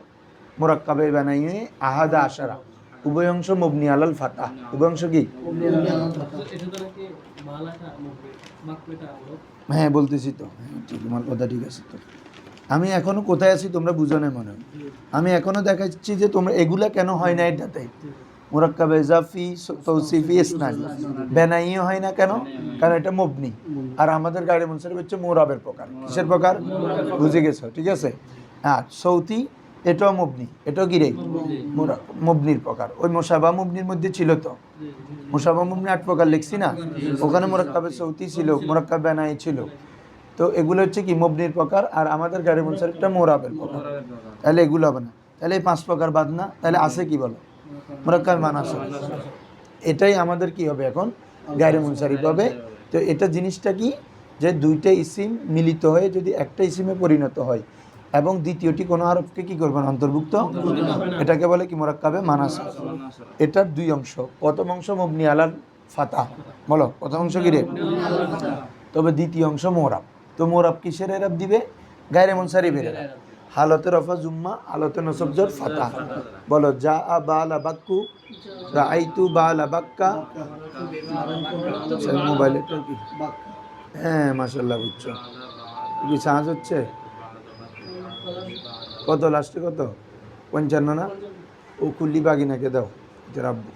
মুরাক্কাবে বানাইয়ে আহাদা আশারা, উভয় অংশ মবনি আলাল ফাতা। উভয় অংশ কি? হ্যাঁ বলতেছি তো, ঠিক, তোমার কথা ঠিক আছে। তো আমি এখনো কোথায় আছি তোমরা বুঝো না মনে হয়। আমি এখনো দেখাচ্ছি যে তোমরা এগুলা কেন হয় না এটাতে, মুরাক্কাবে ইজাফি তৌসিফি ইসনাদি বানাইয়ে হয় না কেন? কারণ এটা মবনি, আর আমাদের গাড়ি মুনসারিফ হচ্ছে মোরাবের প্রকার। কিসের প্রকার? বুঝে গেছো, ঠিক আছে? আর সৌতি এটাও মবনি, এটাও কি রে মবনির প্রকার। ওই মোশাবা মবনির মধ্যে ছিল তো, মোশাবা মবনি 8 প্রকার লিখছি না, ওখানে মুরাক্কাবে সৌতি ছিল, মুরাক্কাবে বানাই ছিল। তো এগুলো হচ্ছে কি মবনির প্রকার, আর আমাদের গাড়ি মুনসারিফটা মোরাবের প্রকার। তাহলে এগুলো হবে না, তাহলে এই 5 প্রকার বাদ না, তাহলে আছে কি বলো? মুরাক্কাবে মানাসরফ। এটাই আমাদের কি হবে এখন? গায়রে মুনসারিফ হবে। তো এটা জিনিসটা কি, যে দুইটা ইসিম মিলিত হয়ে যদি একটা ইসিমে পরিণত হয় এবং দ্বিতীয়টি কোনো হরফকে কি করবে না, অন্তর্ভুক্ত, এটাকে বলে কি মুরাক্কাবে মানাসরফ। এটার দুই অংশ, প্রথম অংশ মবনি আলাল ফাতা, বলো প্রথম অংশ কি রে? তবে দ্বিতীয় অংশ মোরাব। তো মোরাব কিসের এরাব দিবে? গায়রে মুনসারিফের এরাব। হালতে রফা জুম্মা, হালতে নসব জর ফাতা। বলো যা আ বালা বাক্কু, রাআইতু বালা বাক্কা। মোবাইলে কি? হ্যাঁ মাশাআল্লাহ, বুঝছো কি চার্জ হচ্ছে? কত লাস্টে কত? 55 না? ও কুল্লি বাগিনাকে দাও, এটা রাখবো।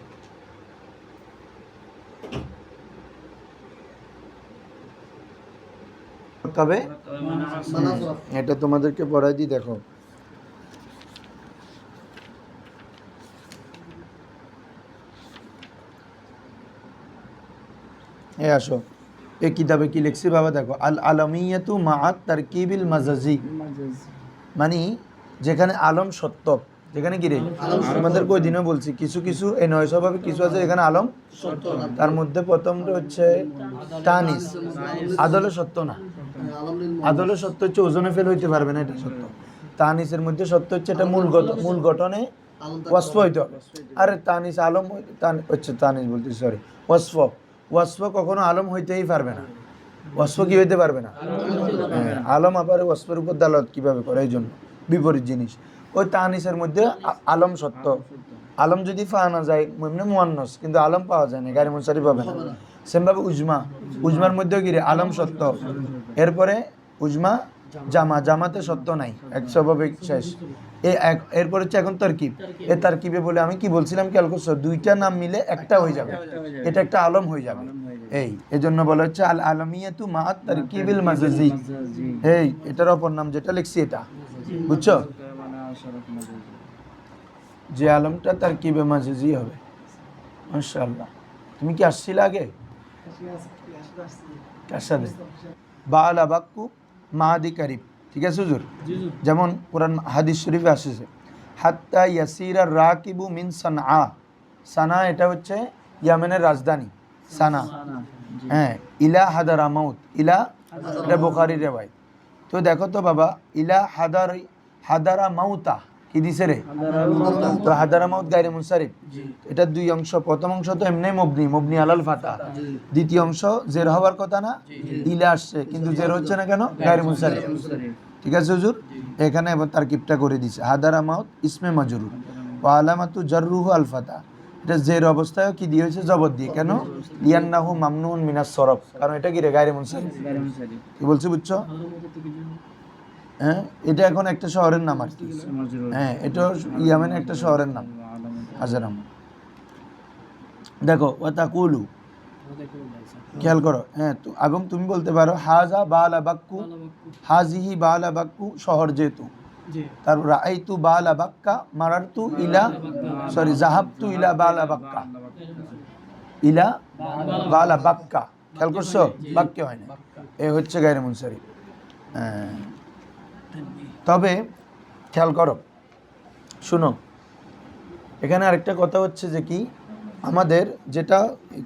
তবে এটা তোমাদেরকে পড়াই দিই, দেখো এ আসো, এই কিতাবে কি লিখছি বাবা, দেখো আল আলমিয়াতু মাআত তারকিবিল মাজাজি, মানে যেখানে আলম সত্য, যেখানে কি রে আমাদের কই দিনও বলছি কিছু কিছু এই 900 ভাবে কিছু আছে এখানে আলম সত্য। তার মধ্যে প্রথমটা হচ্ছে তানিস, আদলে সত্য না, আদলে সত্য হচ্ছে ওজনে ফেল হইতে পারবে না, এটা সত্য। তানিসের মধ্যে সত্য হচ্ছে এটা মূল গঠনে ওয়াসফ হইতে হবে। আরে তানিস আলম হচ্ছে তানিস বলতে সরি ওয়াসফ কখনো আলম হইতেই পারবে না। ওয়াসফ কি হইতে পারবে না? হ্যাঁ, আলম আবার ওয়াসফের উপর দালালত কিভাবে করে, এই জন্য বিপরীত জিনিস। ওই তানিসের মধ্যে আলম সত্য, আলম যদি পাওয়া না যায় এমনি মুয়ান্নাস, কিন্তু আলম পাওয়া যায় না, গায়রে মুনসারিফ পাবে না। সেমভাবে উজমার মধ্যেও কি রে আলম সত্য, এরপরে উজমা জামাতে সত্য নাই, এক স্বাভাবিক শেষ। এরপর হচ্ছে এখন তারকিব। এই তারকিবে বলে আমি কি বলছিলাম খেয়াল করছো, দুইটা নাম মিলে একটা হয়ে যাবে, এটা একটা আলম হয়ে যাবে। এই জন্য বলা হচ্ছে আল আলমিয়াতু মা তারকিবিল মাজাজি। এই এটার অপর নাম যেটা লিখছি এটা, বুঝছো? যে আলমটা তারকিবে মাজাজি হবে। মাশাআল্লাহ, তুমি কি আসছিলে আগে? কার সাথে? বালা বাক্কু মাদি কারিব, ঠিক আছে হুজুর? যেমন কোরআন হাদিস শরীফে আসছে হাত্তা ইয়াসিরা রাকিবু মিন সানআ। সানা এটা হচ্ছে ইয়ামেনের রাজধানী সানা। হ্যাঁ, ইলা হাদারামাউত, ইলা এটা বুখারীর রিওয়ায়াত। তো দেখো তো বাবা, ইলা হাদারামাউতা কি দিছে রে? তো হাদারামাউত গায়রে মুনসারিফ, এটা দুই অংশ। প্রথম অংশ তো এমনি মবনি আলাল ফাতা, দ্বিতীয় অংশ জের হওয়ার কথা না, ইলা আসছে কিন্তু জের হচ্ছে না কেন? গায়রে মুনসারিফ। ঠিক আছে হুজুর? এখানে এবার তারকিবটা করে দিছে হাদারামাউত ইসমে মাজরুর ওয়া আলামাতু জাররুহু আল ফাতা। এটা জের অবস্থায় কি দিয়ে হয়েছে? জবর দিয়ে। কেন? লিয়ান্নাহু মামনুন মিনাস সরফ, কারণ এটা কি রে? গায়রে মুনসারিফ। কি বলছি বুঝছো? হ্যাঁ, এটা এখন একটা শহরের নাম আর কি। হ্যাঁ, এটা ইয়ামেনের একটা শহরের নাম হাজারাম। দেখো ওয়াতাকুলু, খেয়াল করো। হ্যাঁ, তো এবং তুমি বলতে পারো হাজা বালা বাক্কু, হাজিহি বালা বাক্কু শহর যেহেতু। তারপর রাআইতু বালা বাক্কা মারারতু ইলা যাহাবতু ইলা বালা বাক্কা, ইলা বালা বাক্কা। খেয়াল করছো? বাক্য হয় না, এ হচ্ছে গায়রে মুনসারিফ। তবে খেয়াল করো, শুনো, এখানে আরেকটা কথা হচ্ছে যে কি আমাদের যেটা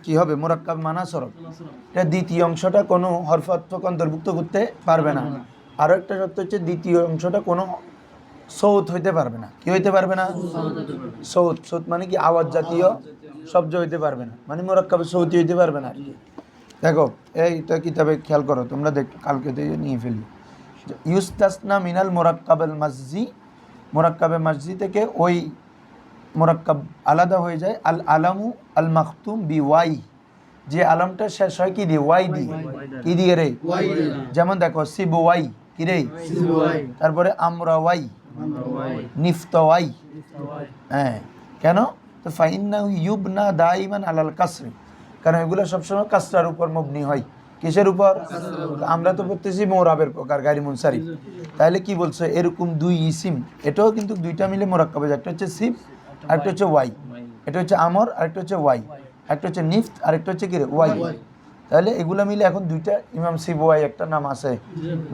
কি হবে মুরাক্কাব মানা সরফ, এটা দ্বিতীয় অংশটা কোনো হরফাত্মক অন্তর্ভুক্ত করতে পারবে না। আরও একটা সত্য হচ্ছে দ্বিতীয় অংশটা কোনো সৌত হইতে পারবে না। কি হইতে পারবে না? সৌত মানে কি আওয়াজ জাতীয় শব্দ হইতে পারবে না, মানে মুরাক্কাবে সৌতি হইতে পারবে না। দেখো এইটা কিতাবে খেয়াল করো তোমরা, দেখ কালকে থেকে নিয়ে ফেলি। ইউস্তাসনা মিনাল মুরাক্কাবেল মাজজি, মুরাক্কাবে মাজজি থেকে ওই মুরাক্কাব আলাদা হয়ে যায় আল আলামু আল মাখতুম বি ওয়াই, যে আলমটা শেষ হয় কি দিয়ে? ওয়াই দিয়ে। কি দিয়ে রে? যেমন দেখো সিব ওয়াই, কি রে? তারপরে আমরা ওয়াই, নিফত ওয়াই। হ্যাঁ, কেন? তো ফাইন্নাহু ইউবনা দাইমান আলাল কাসরি, কারণ এগুলো সবসময় কাসরার উপর মবনি হয়। কিসের উপর? আমরা তো পড়তেছি মোরাবের প্রকার গায়রে মুনসারিফ। তাহলে কি বলছো? এরকম দুই ইসিম, এটাও কিন্তু দুইটা মিলে মোরাক্কাবে, একটা হচ্ছে সিব আরেকটা হচ্ছে ওয়াই। এটা হচ্ছে আমর আরেকটা হচ্ছে ওয়াই, একটা হচ্ছে নিফত আরেকটা হচ্ছে কি রে? ওয়াই। তাহলে এগুলো মিলে এখন দুইটা ইমাম সিব ওয়াই একটা নাম আছে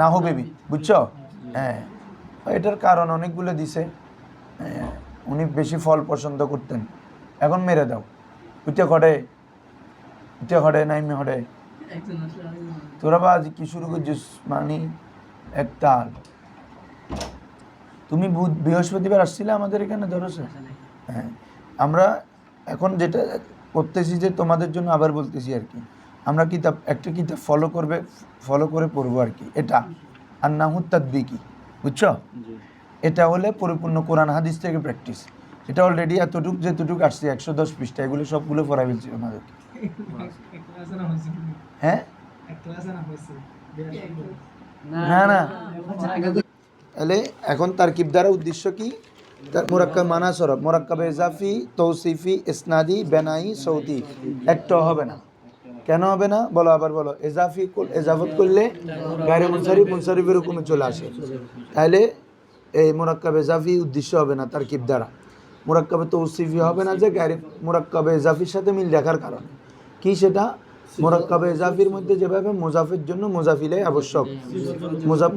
নাহু বেবি, বুঝছো? হ্যাঁ, এটার কারণ অনেকগুলো দিছে। উনি বেশি ফল পছন্দ করতেন, এখন মেরে দাও। উঠে খড়ে নাইমে হড়ে, তোরা বা আজ কি শুরু করছিস? মানে একতাল, তুমি বৃহস্পতিবার আসছিলে আমাদের এখানে ধরছে। হ্যাঁ, আমরা এখন যেটা করতেছি যে তোমাদের জন্য আবার বলতেছি আর কি, আমরা একটা কিতাব ফলো করে পড়বো আর কি। এটা আন্নাহু তাদবিকি, বুঝছো? এটা হলে পরিপূর্ণ কোরআন হাদিস থেকে প্র্যাকটিস। এটা অলরেডি যেটুক আসছে 110 পৃষ্ঠা, এগুলো সবগুলো পড়াই ফেলছি আমাদেরকে। হ্যাঁ, না তাহলে এখন তারকিব দ্বারা উদ্দেশ্য কি? মুরাক্কাব মানা সরফ, মুরাক্কাবে ইজাফি, তৌসিফি, ইসনাদি, বেনাই, সৌতি একটা হবে না। কেন হবে না বলো? আবার বলো। এজাফত করলে গায়রে মুনসারিফ, মুনসারিফের হুকুমে চলে আসে। তাহলে এই মুরাক্কাবে ইজাফি উদ্দেশ্য হবে না তারকিব দ্বারা। মুরাক্কাবে তৌসিফি হবে না, যে গায়রে মুরাক্কাবে ইজাফির সাথে মিল দেখার কারণে। কি সেটা? মুরাক্কাবে ইজাফির মধ্যে যেভাবে মুজাফের জন্য মুজাফিলে আবশ্যক,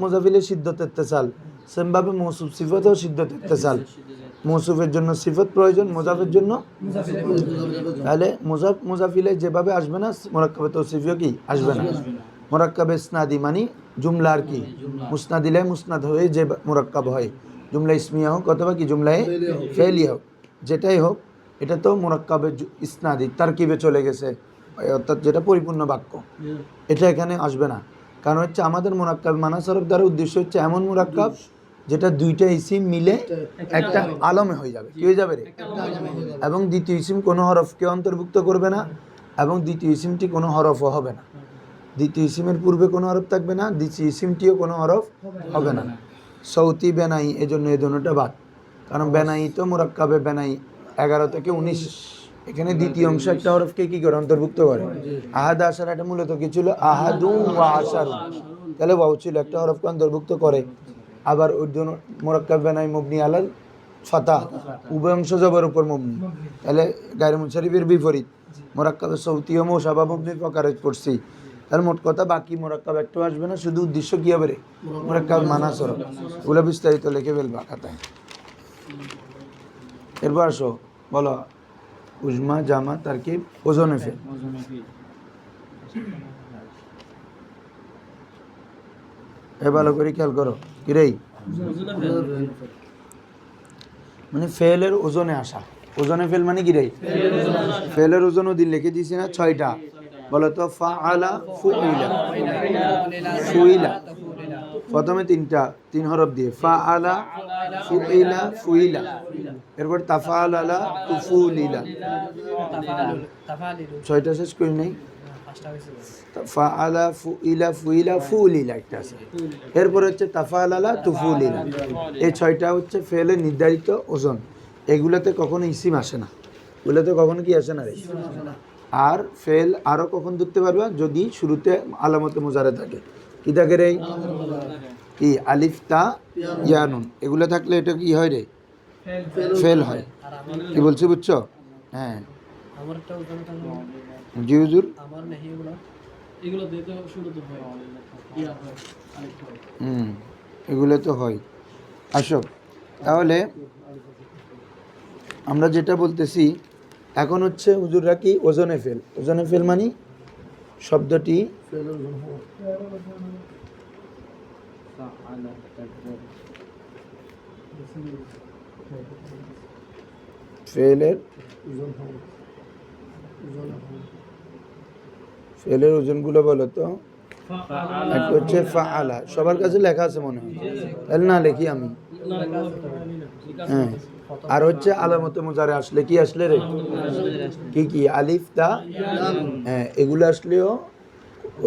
মুজাফিলে সিদ্ধত ইত্তেসাল, সেমভাবে মৌসুফ সিফতেও সিদ্ধত ইত্তেসাল। মৌসুফের জন্য সিফত প্রয়োজন, মুজাফের জন্য। তাহলে মুজাফিলে যেভাবে আসবে না, মুরাক্কাবে তৌসিফিও কি আসবে না। মুরাক্কাব ইসনাদি মানে জুমলার কি মুসনাদিলে মুসনাদ হয়ে যে মুরাক্কাব হয়, জুমলা ইসমিয়া হোক অথবা কি জুমলায় ফেলিয়া হোক, যেটাই হোক এটা তো মুরাক্কাবে ইসনাদি তারকিবে চলে গেছে, অর্থাৎ যেটা পরিপূর্ণ বাক্য, এটা এখানে আসবে না। কারণ হচ্ছে আমাদের মুরাক্কাব মানা সরফ দ্বারা উদ্দেশ্য হচ্ছে এমন মুরাক্কাব যেটা দুইটা ইসিম মিলে একটা আলমে হয়ে যাবে, কি হয়ে যাবে রে, এবং দ্বিতীয় ইসিম কোনো হরফকে অন্তর্ভুক্ত করবে না, এবং দ্বিতীয় ইসিমটি কোনো হরফও হবে না, দ্বিতীয় ইসিমের পূর্বে কোনো হরফ থাকবে না, দ্বিতীয় ইসিমটিও কোনো হরফ হবে না। সৌতি বেনাই এই জন্য এই দুটোটা বাদ, কারণ বেনাই তো মুরাক্কাবে বেনাই 11 থেকে 19, এখানে দ্বিতীয় অংশ একটা হরফকে কি করে অন্তর্ভুক্ত করে, আহাদ আশার, এটা মূলত কি ছিল আহাদু ওয়া আশারু, তাহলে ওয়াও ছিল একটা হরফকে অন্তর্ভুক্ত করে। আবার ওই জন্য মুরাক্কাব বেনাই মবনি আলাল ফাতা, উভয় অংশ জবর উপর মবনি, তাহলে গায়রে মুনসারিফের বিপরীত মুরাক্কাবে সৌতি ও মুশাবা মবনির প্রকারে পড়ছি। তার মোট কথা বাকি মুরাক্কাব একটু আসবে না, শুধু উদ্দেশ্য কি হবে রে, মুরাক্কাব মানা সরফ, ওগুলো বিস্তারিত লিখে ফেলবা খাতায়। এরপর আসো বলো উজমা জামা তারকিব ওজনে ফেল। এ ভালো করে খেয়াল করো কি রে, মানে ফেলের ওজনে আসা, ওজনে ফেল মানে কি রে, ফেলের ওজন ওদিন লিখে দিয়েছি না 6টা, বলো তো ফাআলা ফুইলা, ফুইলা প্রথমে 3 হরফ দিয়ে ফাআলা ফুইলা ফুইলা, এরপর তাফাআলা তুফুলিলা, 6টা শেষ করি নাই, ফাআলা ফুইলা ফুইলা ফুলিলা একটা আছে, এরপর হচ্ছে তাফাআলা তুফুলিলা, এই 6টা হচ্ছে ফেলের নির্ধারিত ওজন, এগুলোতে কখনো ইসিম আসে না, এগুলোতে কখনো কি আসে না রে। আর ফেল আরও কখন ধরতে পারবা, যদি শুরুতে আলামতে মুজারে থাকে, কি থাকে রে, কি আলিফ তা ইয়া নুন, এগুলো থাকলে এটা কি হয় রে, ফেল হয়, কি বলছি বুঝছো? হ্যাঁ জি হুজুর, এগুলো তো হয়। আসো তাহলে আমরা যেটা বলতেছি এখন হচ্ছে হুজুররা কি ওজনে ফেল, ওজনে ফেল মানে শব্দটি ফেলের ওজনগুলো বলো তো। একটা হচ্ছে ফাআলা, সবার কাছে লেখা আছে মনে হয়, তাহলে না লিখি আমি, হ্যাঁ। আর হচ্ছে আলামতে মুজারে আসলে কি আসলে রে, কি কি আলিফ তা, হ্যাঁ এগুলো আসলেও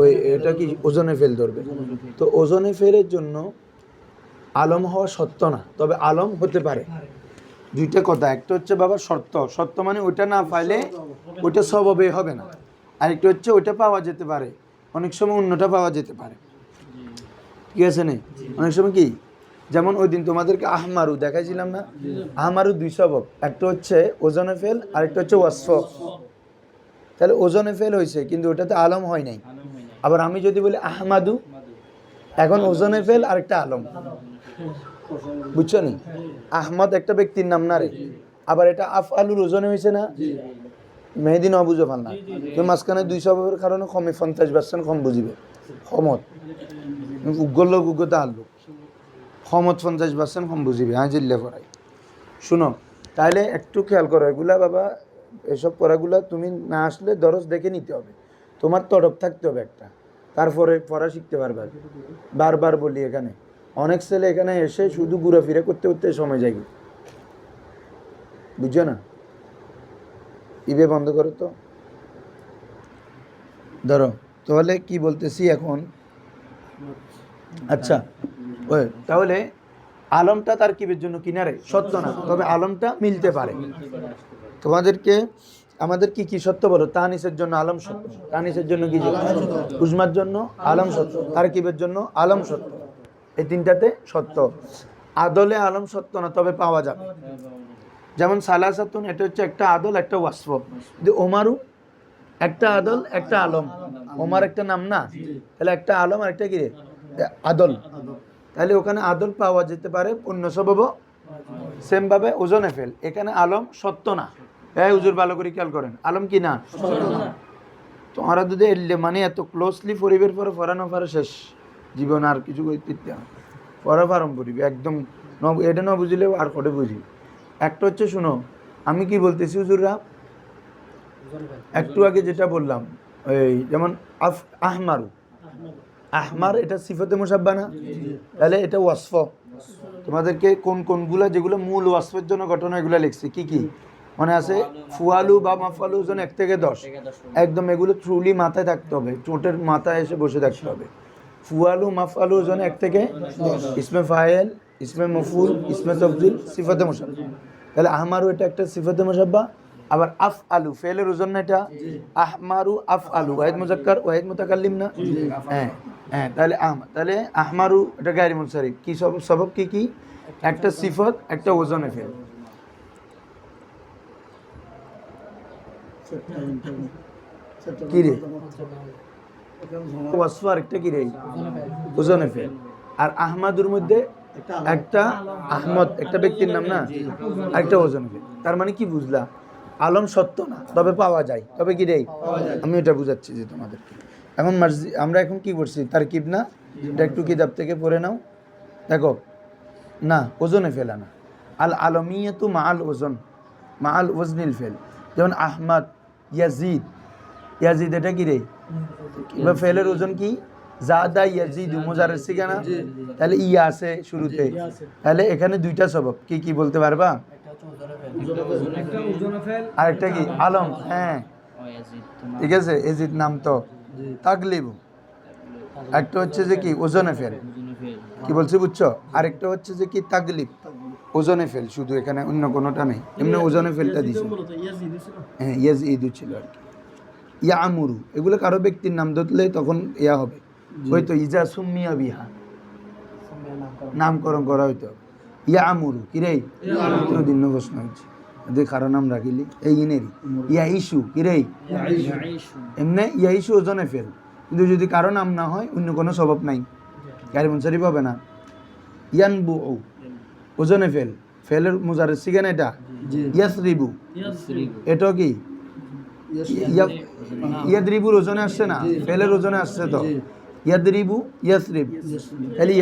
ওই এটা কি ওজনে ফেল ধরবে। তো ওজনে ফেলের জন্য আলম হওয়া সত্য না, তবে আলম হতে পারে। দুইটা কথা, একটা হচ্ছে বাবা শর্ত, শর্ত মানে ওইটা না পাইলে ওইটা স্বভাবে হবে না, আরেকটা হচ্ছে ওইটা পাওয়া যেতে পারে, অনেক সময় অন্যটা পাওয়া যেতে পারে, ঠিক আছে না, অনেক সময় কি, যেমন ওই দিন তোমাদেরকে আহমারু দেখাইছিলাম না, আহমারু 2 সবব, একটা হচ্ছে ওজনে ফেল আর একটা হচ্ছে ওয়াসফ, তাহলে ওজনে ফেল হয়েছে কিন্তু ওটাতে আলম হয় নাই। আবার আমি যদি বলি আহমাদু, এখন ওজনে ফেল আর একটা আলম, বুঝছো নি, আহমদ একটা ব্যক্তির নাম না রে, আবার এটা আফআলুর ওজনে হয়েছে না, মেহেদি ন বুঝো পাল না, তো মাঝখানে 2 সববের কারণে কমে 50% কম বুঝিবে, ক্ষমত উগ্গল উগ্গতা আনলো ক্ষমত 50% কম বুঝিবে, হ্যাঁ জিল্লে করাই। শুনো তাহলে একটু খেয়াল করো এগুলা বাবা, এসব পড়াগুলা তুমি না আসলে দরজ দেখে নিতে হবে, তোমার তরফ থাকতে হবে একটা, তারপরে পড়া শিখতে পারবে। বারবার বলি এখানে অনেক ছেলে এখানে এসে শুধু ঘুরাফিরা করতে করতে সময় যায়, বুঝছো না, ইবে বন্ধ করো তো, ধরো তাহলে কি বলতেছি এখন। আচ্ছা ওই তাহলে আলমটা তার কিবের জন্য কিনারে সত্য না, তবে আলমটা মিলতে পারে। তোমাদেরকে আমাদের কি কি সত্য বলো, তানিসের জন্য আলম সত্য, তানিসের জন্য কি, উজমার জন্য আলম সত্য, তার কিবের জন্য আলম সত্য, এই 3টাতে সত্য। আদলে আলম সত্য না, তবে পাওয়া যাবে, যেমন সালাসাতুন, এটা হচ্ছে একটা আদল একটা ওয়াসফ, কিন্তু ওমারু একটা আদল একটা আলম, ওমার একটা নাম না, তাহলে একটা আলম আর একটা কি আদল, তাহলে ওখানে আদল পাওয়া যেতে পারে পূর্ণ সবব। সেম ভাবে ওজনে ফেল, এখানে আলম সত্য না, এই হুজুর ভালো করে খেয়াল করেন, আলম কি না, তোমারা যদি এলে মানে এত ক্লোজলি পরিবের পরে পড়ানো পারে শেষ জীবন আর কিছু করতে পড়া পারম পড়িবে একদম এটা না বুঝলেও আর কটে বুঝি একটা হচ্ছে শুনো আমি কি বলতেছি হুজুররা একটু আগে যেটা বললাম এই যেমন আহমারু আহমার এটা সিফতে মুসাব্বা না তাহলে এটা ওয়াসফ তোমাদেরকে কোন কোনগুলা যেগুলো মূল ওয়াসফের জন্য ঘটনা এগুলো লিখছি কি কি মনে আছে ফুয়ালু বা মাফালু ওজন 1 থেকে 10 একদম এগুলো ট্রুলি মাথায় থাকতে হবে চোটের মাথায় এসে বসে থাকতে হবে ফুয়ালু মাফালু ওজন 1 থেকে ইসমে ফাইল ইসমে মফুল ইসমে তফজিল সিফতে মুসাব্বা তাহলে আহমারু এটা একটা সিফতে মুসাব্বা আবার আফআলু ফেলের ওজন না এটা আহমারু আফআলু ওয়াহিদ মুজাক্কার ওয়াহিদ মুতাকাল্লিম না হ্যাঁ হ্যাঁ তাহলে আহমারু এটা গায়রে মুনসারিফ কি সবব কি একটা সিফত একটা ওজনে ফেল কি রে ওয়াসফ আরেকটা কি রে ওজনে ফেল আর আহমাদুর মধ্যে একটা আহমদ একটা ব্যক্তির নাম না একটা ওজনে ফেল তার মানে কি বুঝলা আলম সত্য না তবে পাওয়া যায় তবে কি রে আমি এটা বুঝাচ্ছি যে তোমাদেরকে এখন আমরা এখন কি করছি তারকিব না এটা একটু কিতাব থেকে পড়ে নাও দেখো না ওজনে ফেলা না আল আলমিয়াতু মাআল ওজন মাআল ওজনিল ফেল যেমন আহমদ ইয়াজিদ এটা কি রে বা ফেলের ওজন কি জাদা ইয়াজিদু মুজাররিদ সিগা না তাহলে ইয়া আছে শুরুতে তাহলে এখানে দুইটা সবব কি বলতে পারবা আরেকটা কি আলম হ্যাঁ ঠিক আছে এজিদ নাম তো তাগলিবু একটা হচ্ছে যে কি ওজনে ফেল কি বলছি বুঝছো আরেকটা হচ্ছে যে কি তাগলিব ওজনে ফেল শুধু এখানে অন্য কোনোটা নেই এমনি ওজনে ফেলটা দিছে হ্যাঁ ইয়াজিদু ছিল আর কি ইয়ামুরু এগুলো কারো ব্যক্তির নাম ধরলে তখন ইয়া হবে ওই তো ইজা সুম্মিয়া বিহা নামকরণ করা হইতো ইয়ামুরু কি রে দিন প্রশ্ন হচ্ছে যদি কারো নাম রাখিলি এই ইনেরই ইয়া ইস্যু কি রে এমনি ইয়া ইস্যু ওজনে ফেল কিন্তু যদি কারো নাম না হয় অন্য কোনো স্বভাব নাই গায়রে মুনসারিফ হবে না ইয়ানবু ওজনে ফেল ফেলের মুজাররিদ সিগা না এটা ইয়াসরিবু এটা কি ইয়াদরিবুর ওজনে আসছে না ফেলের ওজনে আসছে তো ইয়াদরিবু ইয়াসরিব তাহলে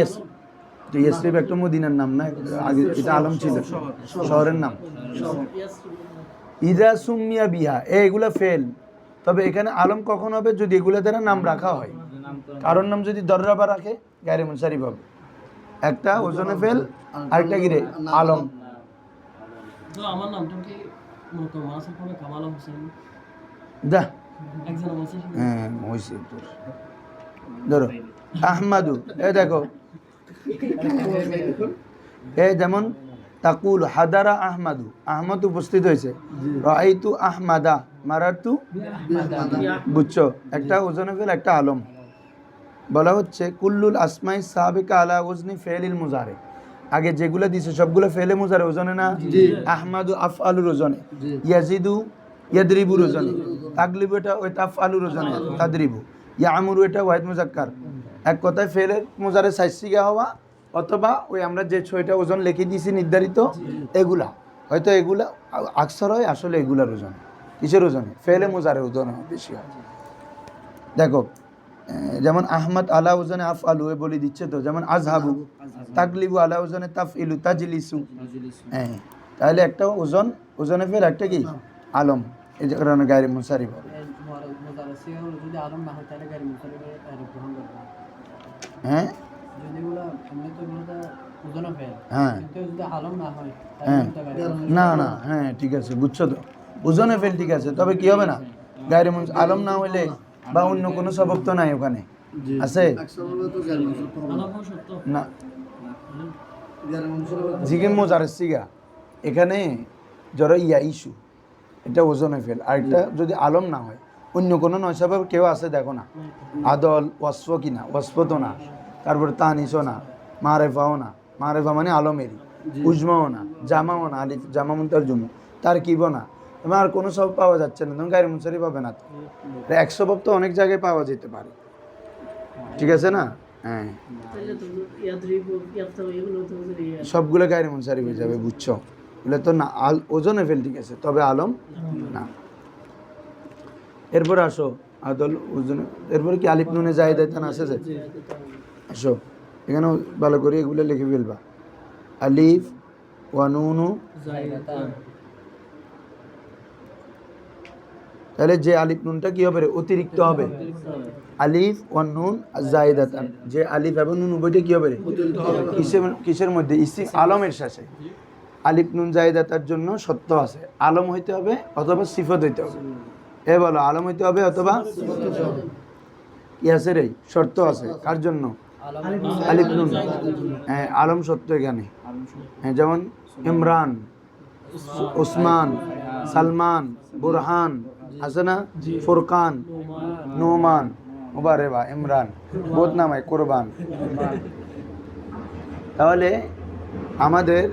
তো ইয়াসরিব একটা মদিনার নাম না আগে এটা আলম ছিল শহরের নাম ইজা সুমিয়া বিহা এগুলা ফেল তবে এখানে আলম কখন হবে যদি এগুলা দ্বারা নাম রাখা হয় কারণ নাম যদি দররাবা রাখে গায়রে মুনসারিফ হবে একটা ওজনে ফেল আরেকটা কি রে আলম তো আমার নামটা কি মূলত মাসুল হবে কামাল হোসেন দা একজন আছে হ্যাঁ হইছে তোর ধরো আহমাদু দেখো যেমন তাকুল হাদারা আহমাদু আহমদ উপস্থিত হয়েছে রাআইতু আহমাদা মারারতু বুঝছো একটা ওজনে ফেল একটা আলম বলা হচ্ছে কুল্লুল আসমাই সাবিকা আলা ওজনি ফেলিল মুজারে আগে যেগুলো দিছে সবগুলো ফেলে মুজারে ওজনে না আহমাদু আফআলুর ওজনে ইয়াজিদু ইয়াদরিবুর ওজনে তাগলিবু এটা ওই তাফআলুর ওজনে তাদরিবু ইয়ামুরু এটা ওয়াহিদ মুজাক্কার এক কথায় ফেলের মুজারে সাইসিগা হওয়া অথবা ওই আমরা যে 6টা ওজন লিখে দিয়েছি নির্ধারিত এগুলা হয়তো এগুলা আকসার হয় আসলে এগুলার ওজন কিসের ওজনে ফেলে মুজারে ওজন বেশি হয় দেখো যেমন আহমদ আলা ওজনে আফআলু বলে দিচ্ছে তো যেমন আজহাবু তাকলিবু আলা ওজনে তাফইলু তাজলিসু হ্যাঁ তাহলে একটা ওজনে ফেল একটা কি আলম এই যে কারণে গায়রে মুনসারিফ হবে যদি আলম না হয় তাহলে গায়রে মুনসারিফ গ্রহণ করবে হ্যাঁ যদি গুলো আমরা তো বলতে ওজনে ফেল হ্যাঁ কিন্তু যদি আলম না হয় হ্যাঁ না হ্যাঁ ঠিক আছে বুঝছো তো ওজনে ফেল ঠিক আছে তবে কি হবে না গায়রে আলম না হইলে বা অন্য কোনো সবব তো নাই ওখানে আছে না জিগে মুজাররিদ সিগা এখানে যারা ইয়া ইস্যু এটা ওজনে ফেল আর এটা যদি আলম না হয় অন্য কোনো নয় সবব কেউ আছে দেখো না আদল ওয়াসফ কিনা ওয়াসফ তো না তারপরে তানিসও না মারেফাও না মারেফা মানে আলমেরই উজমাও না জামাও না আলিফ জামা মুনতাল জুমু তার কিবও না এবং আর কোনো সব পাওয়া যাচ্ছে না তুমি গায়রে মুনসারিফ হবে না তো 100 সবব তো অনেক জায়গায় পাওয়া যেতে পারে ঠিক আছে না হ্যাঁ সবগুলো গায়রে মুনসারিফ হয়ে যাবে বুঝছো বলে তো না ওজনে ফেল ঠিক আছে তবে আলম না এরপর আসো আদল ওজন, এরপরে কি আলিফ নুনে জায়েদাতান আছে যে? আসো এখানেও ভালো করে এগুলো লিখে ফেলবা। আলিফ ওয়া নুনু, তাহলে যে আলিফ নুনটা কি হবে রে? অতিরিক্ত হবে। আলিফ ওয়া নুন জায়েদাতান, যে আলিফ এবং নুন উভয়টা কি হবে রে? কিসের মধ্যে? ইসি আলমের শেষে। আলিফ নুন জায়েদাতার জন্য সত্য আছে, আলম হইতে হবে অথবা সিফত হইতে হবে। এ বলো আলম হইতে হবে অথবা কি আছে রে? শর্ত আছে কার জন্য? আলিফ নুন। হ্যাঁ আলম সত্য এখানে। হ্যাঁ যেমন ইমরান, ওসমান, সালমান, বুরহান আছে না, ফুরকান, নোমান, মুবারেবা, ইমরান, বহুত নাম হয়, কোরবান। তাহলে আমাদের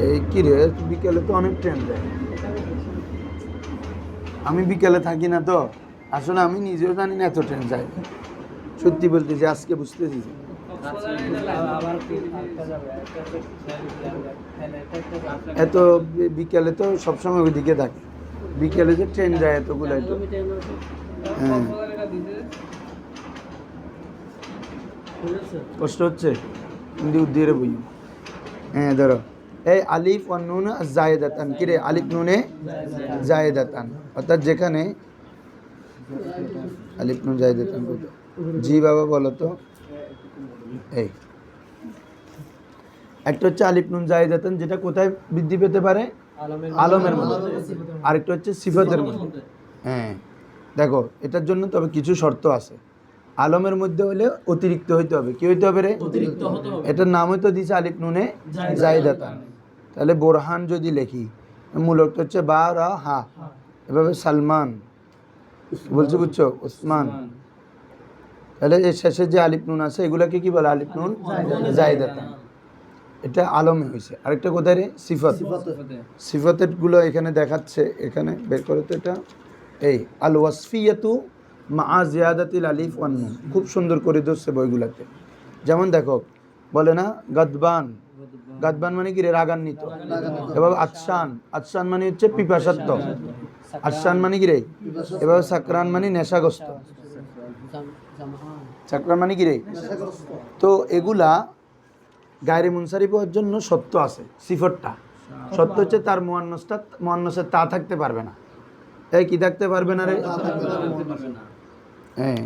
এই কি রে, বিকেলে তো অনেক ট্রেন যায়। আমি বিকেলে থাকি না তো, আসলে আমি নিজেও জানি না এত ট্রেন যায়। সত্যি বলতেছি, আজকে বুঝতেছি। এত বিকেলে তো সবসময় ওইদিকে থাকে, বিকেলে যে ট্রেন যায় এতগুলো। হ্যাঁ কষ্ট হচ্ছে হিন্দি উদ্দিরে বই। হ্যাঁ ধরো এই আলিফ ওয়ান নুন জায়েদাতান, কি রে? আলিফ নুনে জায়েদাতান, অর্থাৎ যেখানে আলিফ নুন জায়েদাতান। জি বাবা বলো তো। এই একটা হচ্ছে আলিফ নুন জায়েদাতান, যেটা কোথায় বৃদ্ধি পেতে পারে? আলমের মধ্যে। আরেকটা হচ্ছে সিফাতের মধ্যে। হ্যাঁ দেখো এটার জন্য তবে কিছু শর্ত আছে। আলমের মধ্যে হলে অতিরিক্ত হইতে হবে। কি হইতে হবে রে? অতিরিক্ত হতে হবে। এটার নাম হয়তো দিছে আলিফ নুনে জায়েদাতান। তাহলে বোরহান যদি লেখি, মূলত হচ্ছে বা রা হা, এভাবে সালমান বলছে, বুঝছো? ওসমান। তাহলে এর শেষে যে আলিফ নুন আছে এগুলাকে কি বলে? আলিফ নুন জায়েদাতান। এটা আলমে হয়েছে। আরেকটা কোথায় রে? সিফাত। সিফাতের গুলো এখানে দেখাচ্ছে, এখানে বের করো তো এটা। এই আল ওয়াসফিয়াতু মা জিয়াদাতিল আলিফ ওয়ান নুন, খুব সুন্দর করে ধরছে বইগুলাতে। যেমন দেখো বলে না গাদবান, গাদবান মানে কি রে? রাগান্বিত। এভাবে আচ্ছান, আচ্ছান মানে হচ্ছে পিপাসার্থ। আচ্ছান মানে কি রে? এভাবে সাকরান মানে নেশাগ্রস্ত। সাকরান মানে কি রে? তো এগুলা গায়রে মুনসারিফ হওয়ার জন্য সত্য আছে। সিফতটা সত্য হচ্ছে তার মুয়ান্নাসের তা থাকতে পারবে না। এই কি থাকতে পারবে না রে? হ্যাঁ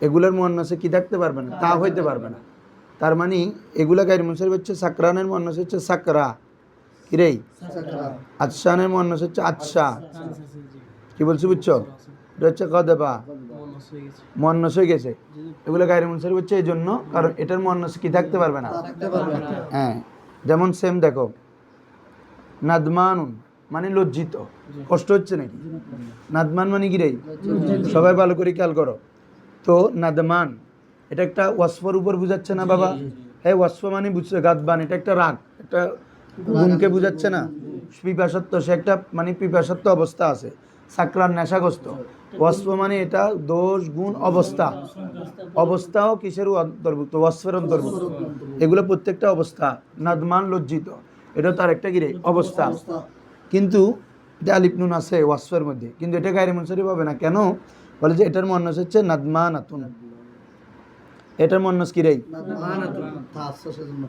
এগুলার মুয়ান্নাসে কি থাকতে পারবে না? তা হইতে পারবে না। তার মানে এগুলা গায়রে মুনসারিফ হচ্ছে। সাকরানের মুয়ান্নাস হচ্ছে সাকরা, কি রে? আচ্ছানের মুয়ান্নাস হচ্ছে আচ্ছা। কি বলছি বুঝছো? এটা হচ্ছে গদবা, মুয়ান্নাস হয়ে গেছে। এগুলো গায়রে মুনসারিফ হচ্ছে এই জন্য, কারণ এটার মুয়ান্নাস কি থাকতে পারবে না। হ্যাঁ যেমন সেম দেখো নাদমানুন মানে লজ্জিত, কষ্ট হচ্ছে নাকি? নাদমান মানে কি রে? সবাই ভালো করে খেয়াল করো তো। নাদমান এটা একটা ওয়াসফর উপর বুঝাচ্ছে না বাবা? হ্যাঁ ওয়াসফ মানে বুঝছে গাদবান, এটা একটা রাগ, একটা গুণকে বুঝাচ্ছে না। পিপাসত্ব, সে একটা মানে পিপাসত্ব অবস্থা আছে। সাকরান নেশাগ্রস্ত। ওয়াসফ মানে এটা দোষ গুণ অবস্থা। অবস্থাও কিসের অন্তর্ভুক্ত? ওয়াসফের অন্তর্ভুক্ত। এগুলো প্রত্যেকটা অবস্থা। নাদমান লজ্জিত, এটা তার একটা কি রে? অবস্থা। কিন্তু এটা আলিফ নুন আছে ওয়াসফের মধ্যে, কিন্তু এটা গায়রে মুনসারিফ হবে না। কেন? বলে যে এটার মুয়ান্নাস হচ্ছে নাদমানাতুন। এটার মুয়ান্নাস কি রে?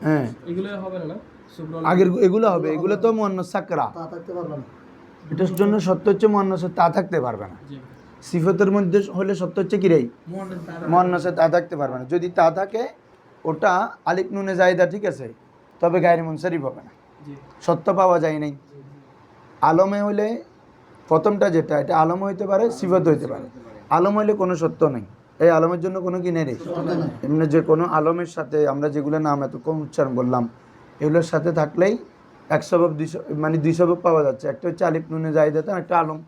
হ্যাঁ এগুলো হবে না? আগের এগুলো হবে, এগুলো তো মুয়ান্নাস সাকরা। এটার জন্য সত্য হচ্ছে মুয়ান্নাসে তা থাকতে পারবে না। সিফাতের মধ্যে হলে সত্য হচ্ছে কি রে? মুয়ান্নাসে তা থাকতে পারবে না। যদি তা থাকে ওটা আলিফ নুনে জায়েদা, ঠিক আছে, তবে গায়রে মুনসারিফ হবে না, সত্য পাওয়া যায় নাই। আলমে হলে প্রথমটা যেটা, এটা আলম হইতে পারে, সিফাত হইতে পারে। আলম হইলে কোনো সত্য নেই, এই আলমের জন্য কোনো কি নেই। এমনি যে কোনো আলমের সাথে আমরা যেগুলো নাম এত কম উচ্চারণ বললাম, এগুলোর সাথে থাকলেই এক সবব মানে দুই সবব পাওয়া যাচ্ছে। একটা হচ্ছে আলিফ নুনে জায়েদাতান, একটা আলম।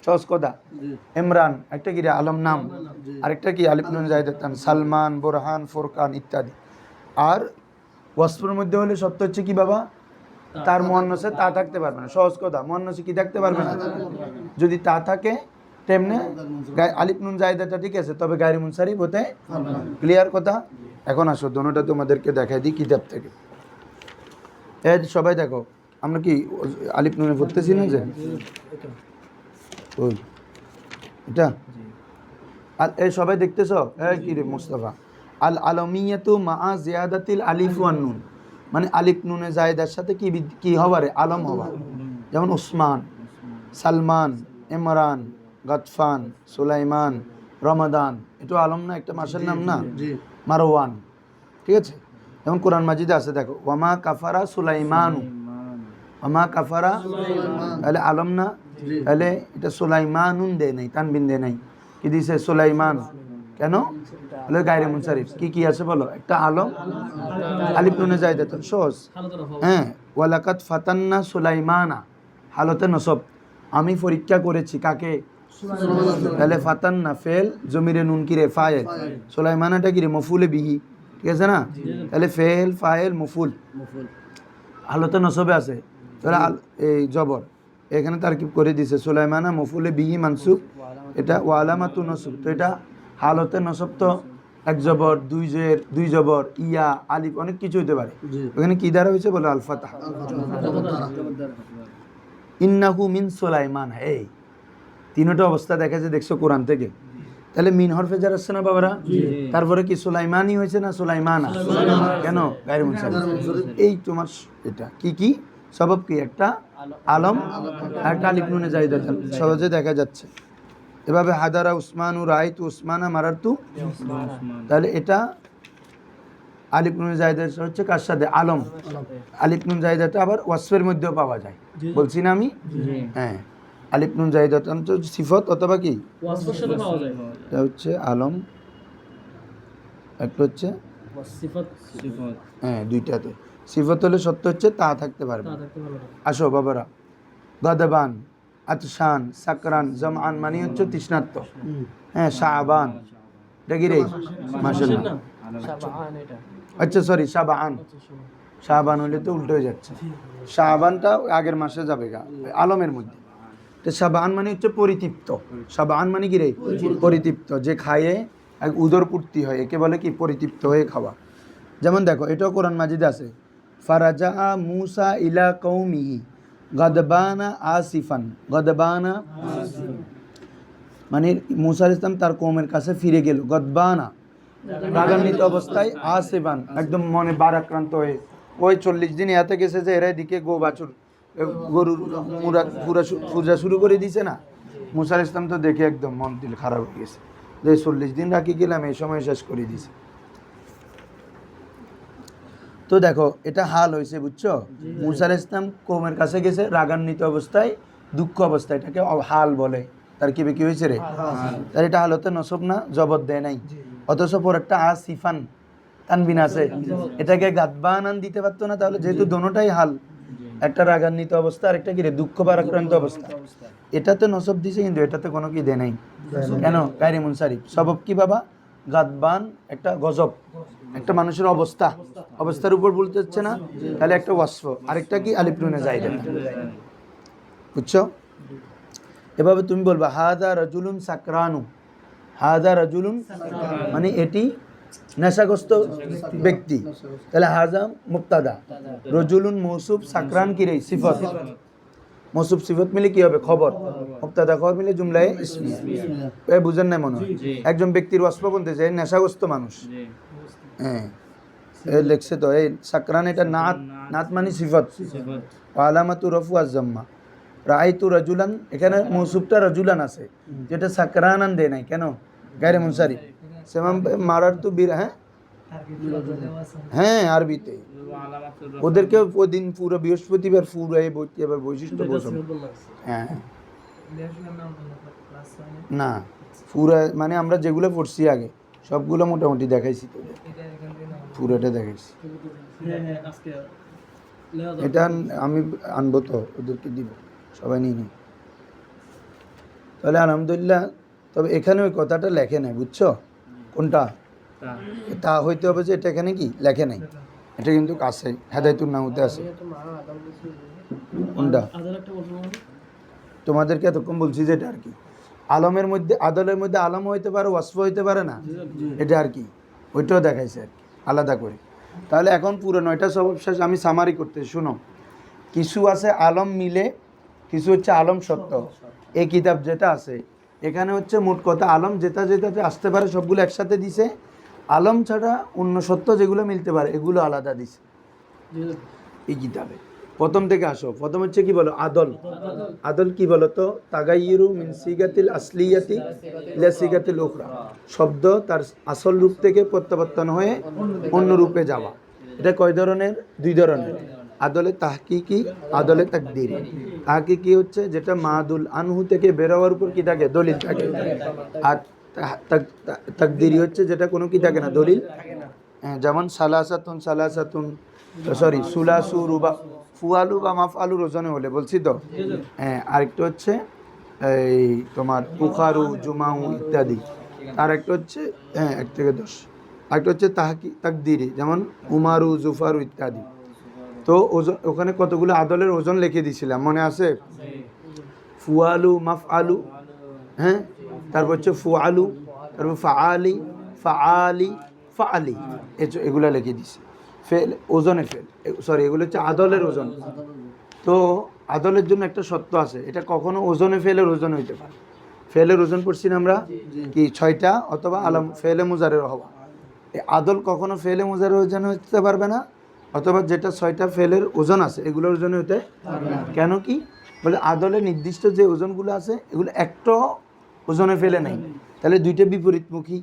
সহজ কথা। ইমরান একটা কি রে? আলম নাম। আরেকটা কি? আলিফ নুনে জায়েদাতান। সালমান, বুরহান, ফুরকান ইত্যাদি। আর ওয়াসফের মধ্যে হলে সত্য হচ্ছে কি বাবা? তার মুয়ান্নাসে তা থাকতে পারবে না। সহজ কথা, মুয়ান্নাসে কি থাকতে পারবে না? যদি তা থাকে তেমনি আলিফ নুন জায়েদাটা ঠিক আছে, তবে গায়রে মুনসারিফ হতে। ক্লিয়ার কথা? এখন আসো দোনোটা তোমাদেরকে দেখাই দিই কিতাব থেকে। এই সবাই দেখো, আমরা কি আলিফ নুনে পড়তেছি না যে? ওই এটা এই সবাই দেখতেছো? এই কি রে মুস্তাফা, আল আলমিয়াতু মা জিয়াদাতিল আলিফ ওয়ান নুন, মানে আলিফ নুনে জায়েদার সাথে কি হবারে আলম হবা। যেমন উসমান, সালমান, ইমরান, গতফান, সুলাইমান, রমাদান, এটা আলম না, একটা মাসের নাম না, মারওয়ান, ঠিক আছে? যেমন কোরআন মাজিদে আছে, দেখো ওয়ামা কাফারা সুলাইমানু, ওয়ামা কাফারা, তাহলে আলম না? তাহলে এটা সুলাইমানুন দেয় নাই, তানবিন দেয় নাই, কি দিছে? সুলাইমান। কেন? বলে গায়রে মুনসারিফ। কি আছে বলো? একটা আলম, আলিফ নুনে জায়েদা, তো সহজ। হ্যাঁ, ওয়ালাকাত ফাতান্না সুলাইমানা, হালতে নসব, আমি পরীক্ষা করেছি কাকে? তাহলে ফাতান্না ফেল, জমিরে নুন কিরে ফায়েল, সুলাইমানাটা কিরে মফুলে বিহি, ঠিক আছে না? তাহলে ফেল ফায়েল মফুল, হালতে নসবে আছে, তাহলে এই জবর এখানে তারকিব করে দিছে, সুলাইমানা মফুলে বিহি মানসুব, এটা ওয়ালামাতু নসব, তো এটা হালতে নসব, তো এক জবর, দুই জবর, ইয়া, আলিফ, অনেক কিছু হতে পারে। ওখানে কি দ্বারা হয়েছে বলো? আল ফাতাহ। ইন্নাহু মিন সুলাইমান, এই তিনটা অবস্থা দেখা যায়, দেখছো কোরআন থেকে। তাহলে মিন হরফে জার আসছে না বাবারা? তারপরে কি সুলাইমানই হয়েছে না সুলাইমানা? কেন? গায়রে মুনসারিফ। এই তোমার এটা কি সবব কি? একটা আলম, একটা আলিফ নুনে জায়েদা, সহজে দেখা যাচ্ছে। এভাবে হাদারা উসমানু রাআইতু উসমানা মারারতু, তাহলে এটা আলিফ নুন জায়েদা হচ্ছে কার সাথে? আলম। আলিফ নুন জায়েদাটা আবার ওয়াসফের মধ্যেও পাওয়া যায়, বলছি না আমি? হ্যাঁ, আলিফ নুন জায়েদাটা তো সিফত অথবা কি ওয়াসফের সাথে পাওয়া যায়। এটা হচ্ছে আলম, একটা হচ্ছে সিফাত। হ্যাঁ, দুইটাতে সিফত হলে সত্য হচ্ছে তা থাকতে পারবে। আসো বাবারা, গাদাবান, আতশান, সাকরান, জামআন মানে হচ্ছে তৃষ্ণার্ত। হ্যাঁ, শাবান, এটা কি রে? মাশাআল্লাহ। আচ্ছা সরি, শাবান হলে তো উল্টো হয়ে যাচ্ছে, শাবানটা আগের মাসে যাবে গা, আলমের মধ্যে। তো শাবান মানে হচ্ছে পরিতৃপ্ত, শাবান মানে কি রে? পরিতৃপ্ত, যে খায়ে উদর পূর্তি হয়, একে বলে কি? পরিতৃপ্ত হয়ে খাওয়া। যেমন দেখো, এটাও কোরআন মাজিদে আছে, ফারাজা মুসা ইলা কওমিহি গাদবানা আসিফান, গাদবানা মানে মুসা আলাইহিস সালাম তার কওমের কাছে ফিরে গেল, গদবানা রাগান্বিত অবস্থায়, আসিফান একদম মনে বারাক্রান্ত হয়ে। ওই 40 দিন এতে গেছে যে এরা দিকে গরুর পূজা শুরু করে দিছে না। মুসা আলাইহিস সালাম তো দেখে একদম মন দিল খারাপ হয়ে গেছে, যে 40 দিন রাখি গেলাম, এই সময় শেষ করে দিছে। তো দেখো এটা হাল হয়েছে, বুঝছো? মুসা আলাইহিস সালাম কওমের কাছে গেছে রাগান্বিত অবস্থায়, দুঃখ অবস্থায়, এটাকে হাল বলে। তার কি হয়েছে রে? তার এটা হালতে নসব না, জবর দেয় নাই, অথচ পরেরটা আসিফান তানবিন আছে, এটাকে গাদবানান দিতে পারতো না? তাহলে যেহেতু দোনোটাই হাল, একটা রাগান্বিত অবস্থা আর একটা কি রে? দুঃখ বারাক্রান্ত অবস্থা, এটাতে নসব দিছে, কিন্তু এটাতে কোনো কি দেয় নাই। কেন? গায়রে মুনসারিফ। সবব কি বাবা? গাদবান একটা গজব, একটা মানুষের অবস্থার উপর বলতে হচ্ছে না, তাহলে একটা ওয়াসফ, আরেকটা কি? আলিফ নুনে জায়েদা, বুঝছো? এভাবে তুমি বলবা হাযা রাজুলুন সাকরানু, হাযা রাজুলুন মানে এটি নেশাগ্রস্ত ব্যক্তি, তাহলে হাযা মুবতাদা, রাজুলুন মৌসুফ, সাকরান কি রে? সিফত। মৌসুফ সিফত মিলে কি হবে? খবর। মুবতাদা খবর মিলে জুমলায়ে ইসমিয়া। এ বুঝেন না মনে হয়? একজন ব্যক্তির ওয়াসফ বলতে চাই নেশাগ্রস্ত মানুষ। হ্যাঁ, লেখছে তো এই সাকরান, এটা নাত মানে সিফত, আলামাতু রফু আজ-জাম্মা। রাআইতু রাজুলান, এখানে মৌসুফটা রাজুলান আছে, যেটা সাকরানান দেয় নাই। কেন? গায়রে মুনসারিফ। সেমাম মারারতু বীর, হ্যাঁ আরবিতে ওদেরকে ওই দিন পুরো বৃহস্পতিবার পুরো এই এবার বৈশিষ্ট্য বোঝাবো। হ্যাঁ না, পুরো মানে আমরা যেগুলো পড়ছি আগে সবগুলো মোটামুটি দেখাইছি, তো পুরোটা দেখাইছি। এটা আমি আনবো, তো ওদেরকে দিব, সবাই নিয়ে নিই। তাহলে আলহামদুলিল্লাহ। তবে এখানে ওই কথাটা লেখে নাই, বুঝছো? কোনটা? তা হইতে হবে যে এটা এখানে কি লেখে নাই, এটা কিন্তু আছে, হেদায়েতুন নাহুতে আছে। কোনটা? তোমাদেরকে এতক্ষণ বলছি যে এটা আর কি আলমের মধ্যে, আদলের মধ্যে আলম হইতে পারে, ওয়াসফ হইতে পারে না, এটা আর কি ওইটাও দেখাইছে আর কি আলাদা করে। তাহলে এখন পুরো 9টা সবব শেষ, আমি সামারি করতে, শুনো। কিছু আছে আলম মিলে, কিছু হচ্ছে আলম সত্য। এই কিতাব যেটা আছে এখানে হচ্ছে মোট কথা আলম যেটাতে আসতে পারে সবগুলো একসাথে দিছে, আলম ছাড়া অন্য সত্য যেগুলো মিলতে পারে এগুলো আলাদা দিছে এই কিতাবে। প্রথম থেকে আসো, প্রথম হচ্ছে কি বলো আদল। আদল কি বলো তো? তাগাইয়ুরু মিন সিগাতিল আসলিয়াতি ইলা সিগাতিল উখরা, শব্দ তার আসল রূপ থেকে প্রত্যাবর্তন হয়ে অন্য রূপে যাওয়া। এটা কয় ধরনের? দুই ধরনের, আদলে তাহকিকি, আদলে তাকদিরি। তাহকিকি হচ্ছে যেটা মাদুল আনহু থেকে বের হওয়ার উপর কি থাকে? দলিল থাকে। আর তাকদিরি হচ্ছে যেটা কোনো কি থাকে না, দলিল। হ্যাঁ, যেমন সালাসাতুন সালাসাতুন, সরি সুলাসু রুবা, ফুয়ালু বা মাফআলুর ওজনে হলে বলছি তো। হ্যাঁ, আরেকটা হচ্ছে এই তোমার বুখারু জুমাউ ইত্যাদি। আর একটা হচ্ছে 1 থেকে 10। আরেকটা হচ্ছে তাকদিরি, যেমন উমারু জুফারু ইত্যাদি। তো ওজন ওখানে কতগুলো আদলের ওজন লিখে দিয়েছিলাম, মনে আছে? ফুয়ালু মাফআলু, হ্যাঁ, তারপর হচ্ছে ফুয়ালু, তারপর ফাআলি ফাআলি ফাআলি, এগুলো লিখে দিছি। ফেল ওজনে ফেল, সরি এগুলো হচ্ছে আদলের ওজন। তো আদলের জন্য একটা সত্য আছে, এটা কখনো ওজনে ফেলের ওজন হইতে পারে। ফেলের ওজন পড়ছি না আমরা কি 6টা, অথবা আলম ফেলে মুজারের হওয়া। এই আদল কখনো ফেলে মুজারের ওজন হতে পারবে না, অথবা যেটা 6টা ফেলের ওজন আছে এগুলোর ওজনে হতে কেন কি বলে? আদলের নির্দিষ্ট যে ওজনগুলো আছে এগুলো একটা ওজনে ফেলে নাই, তাহলে দুইটা বিপরীতমুখী,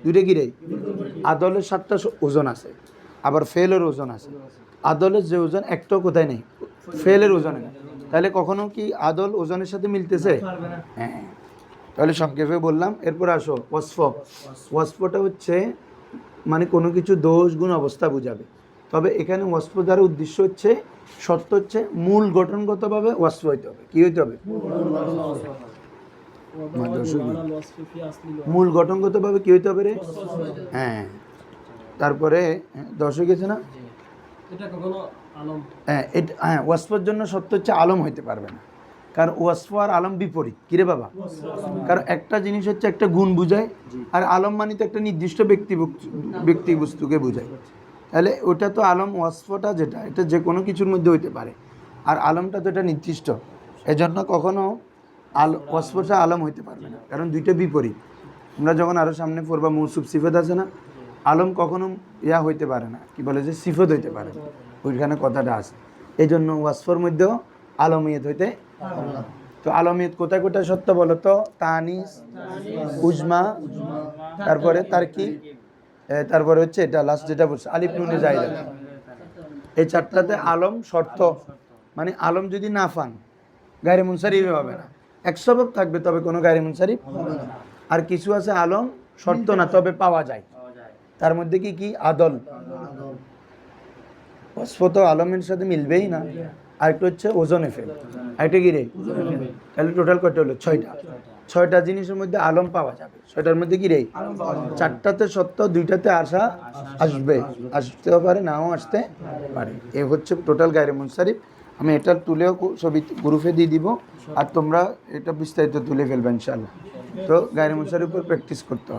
দুইটা কি রে? আদলের 7টা ওজন আছে, আবার ফেলের ওজন আছে। আদলের যে ওজন একটা কোথায় নেই, ফেলের ওজনে নেই, তাহলে কখনো কি আদল ওজনের সাথে মিলতেছে? হ্যাঁ, তাহলে সংক্ষেপে বললাম। এরপর আসো ওয়াসফ। ওয়াসফটা হচ্ছে মানে কোনো কিছু দোষ গুণ অবস্থা বোঝাবে। তবে এখানে ওয়াসফ দ্বারা উদ্দেশ্য হচ্ছে, শর্ত হচ্ছে মূল গঠনগতভাবে ওয়াসফ হইতে হবে। কি হইতে হবে? মূল গঠনগতভাবে কি হইতে হবে রে? হ্যাঁ, তারপরে 10 হয়ে গেছে না? এটা কখনো আলম, হ্যাঁ, এটা হ্যাঁ, ওয়াসফের জন্য সত্য হচ্ছে আলম হইতে পারবে না, কারণ ওয়াসফ আর আলম বিপরীত। কিরে বাবা? কারণ একটা জিনিস হচ্ছে একটা গুণ বুঝায়, আর আলম মানে তো একটা নির্দিষ্ট ব্যক্তি বস্তুকে বোঝায়। তাহলে ওটা তো আলম, ওয়াসফটা যেটা এটা যে কোনো কিছুর মধ্যে হইতে পারে, আর আলমটা তো এটা নির্দিষ্ট। এজন্য কখনো ওয়াসফটা আলম হইতে পারবে না, কারণ দুইটা বিপরীত। আমরা যখন আরও সামনে পড়বা মৌসুফ সিফত আছে না, আলম কখনো ইয়া হইতে পারে না, কি বলে যে সিফত হইতে পারে না, ওইখানে কথাটা আছে। এই জন্য ওয়াসফর মধ্যেও আলমিয়ত হইতে। তো আলমিয়ত কোথায় কোথায় সত্য বলো তো? তানিস, উজমা, তারপরে তারকিব, তারপরে হচ্ছে এটা লাস্ট যেটা বলছে আলিফ নুনে জায়দা। এই 4টাতে আলম শর্ত, মানে আলম যদি না পান গায়রে মুনসারিফ হবে না। এক সবব থাকবে তবে কোনো গায়রে মুনসারিফ হবে না। আর কিছু আছে আলম শর্ত না তবে পাওয়া যায়, তার মধ্যে কি কি? আদল। ওয়াসফ তো আলমের সাথে মিলবেই না। আরেকটা হচ্ছে ওজনে ফেল, আরেকটা কি রে? তাহলে টোটাল কয়টা হলো? 6টা জিনিসের মধ্যে আলম পাওয়া যাবে। 6টার মধ্যে কি রে? 4টাতে সত্য, 2টাতে আসতেও পারে, নাও আসতে পারে। এ হচ্ছে টোটাল গায়রে মুনসারিফ। আমি এটা তুলেও ছবি গ্রুপে দিয়ে দিব, আর তোমরা এটা বিস্তারিত তুলে ফেলবে ইনশাআল্লাহ। তো গায়রে মুনসারিফের উপর প্র্যাকটিস করতে হবে।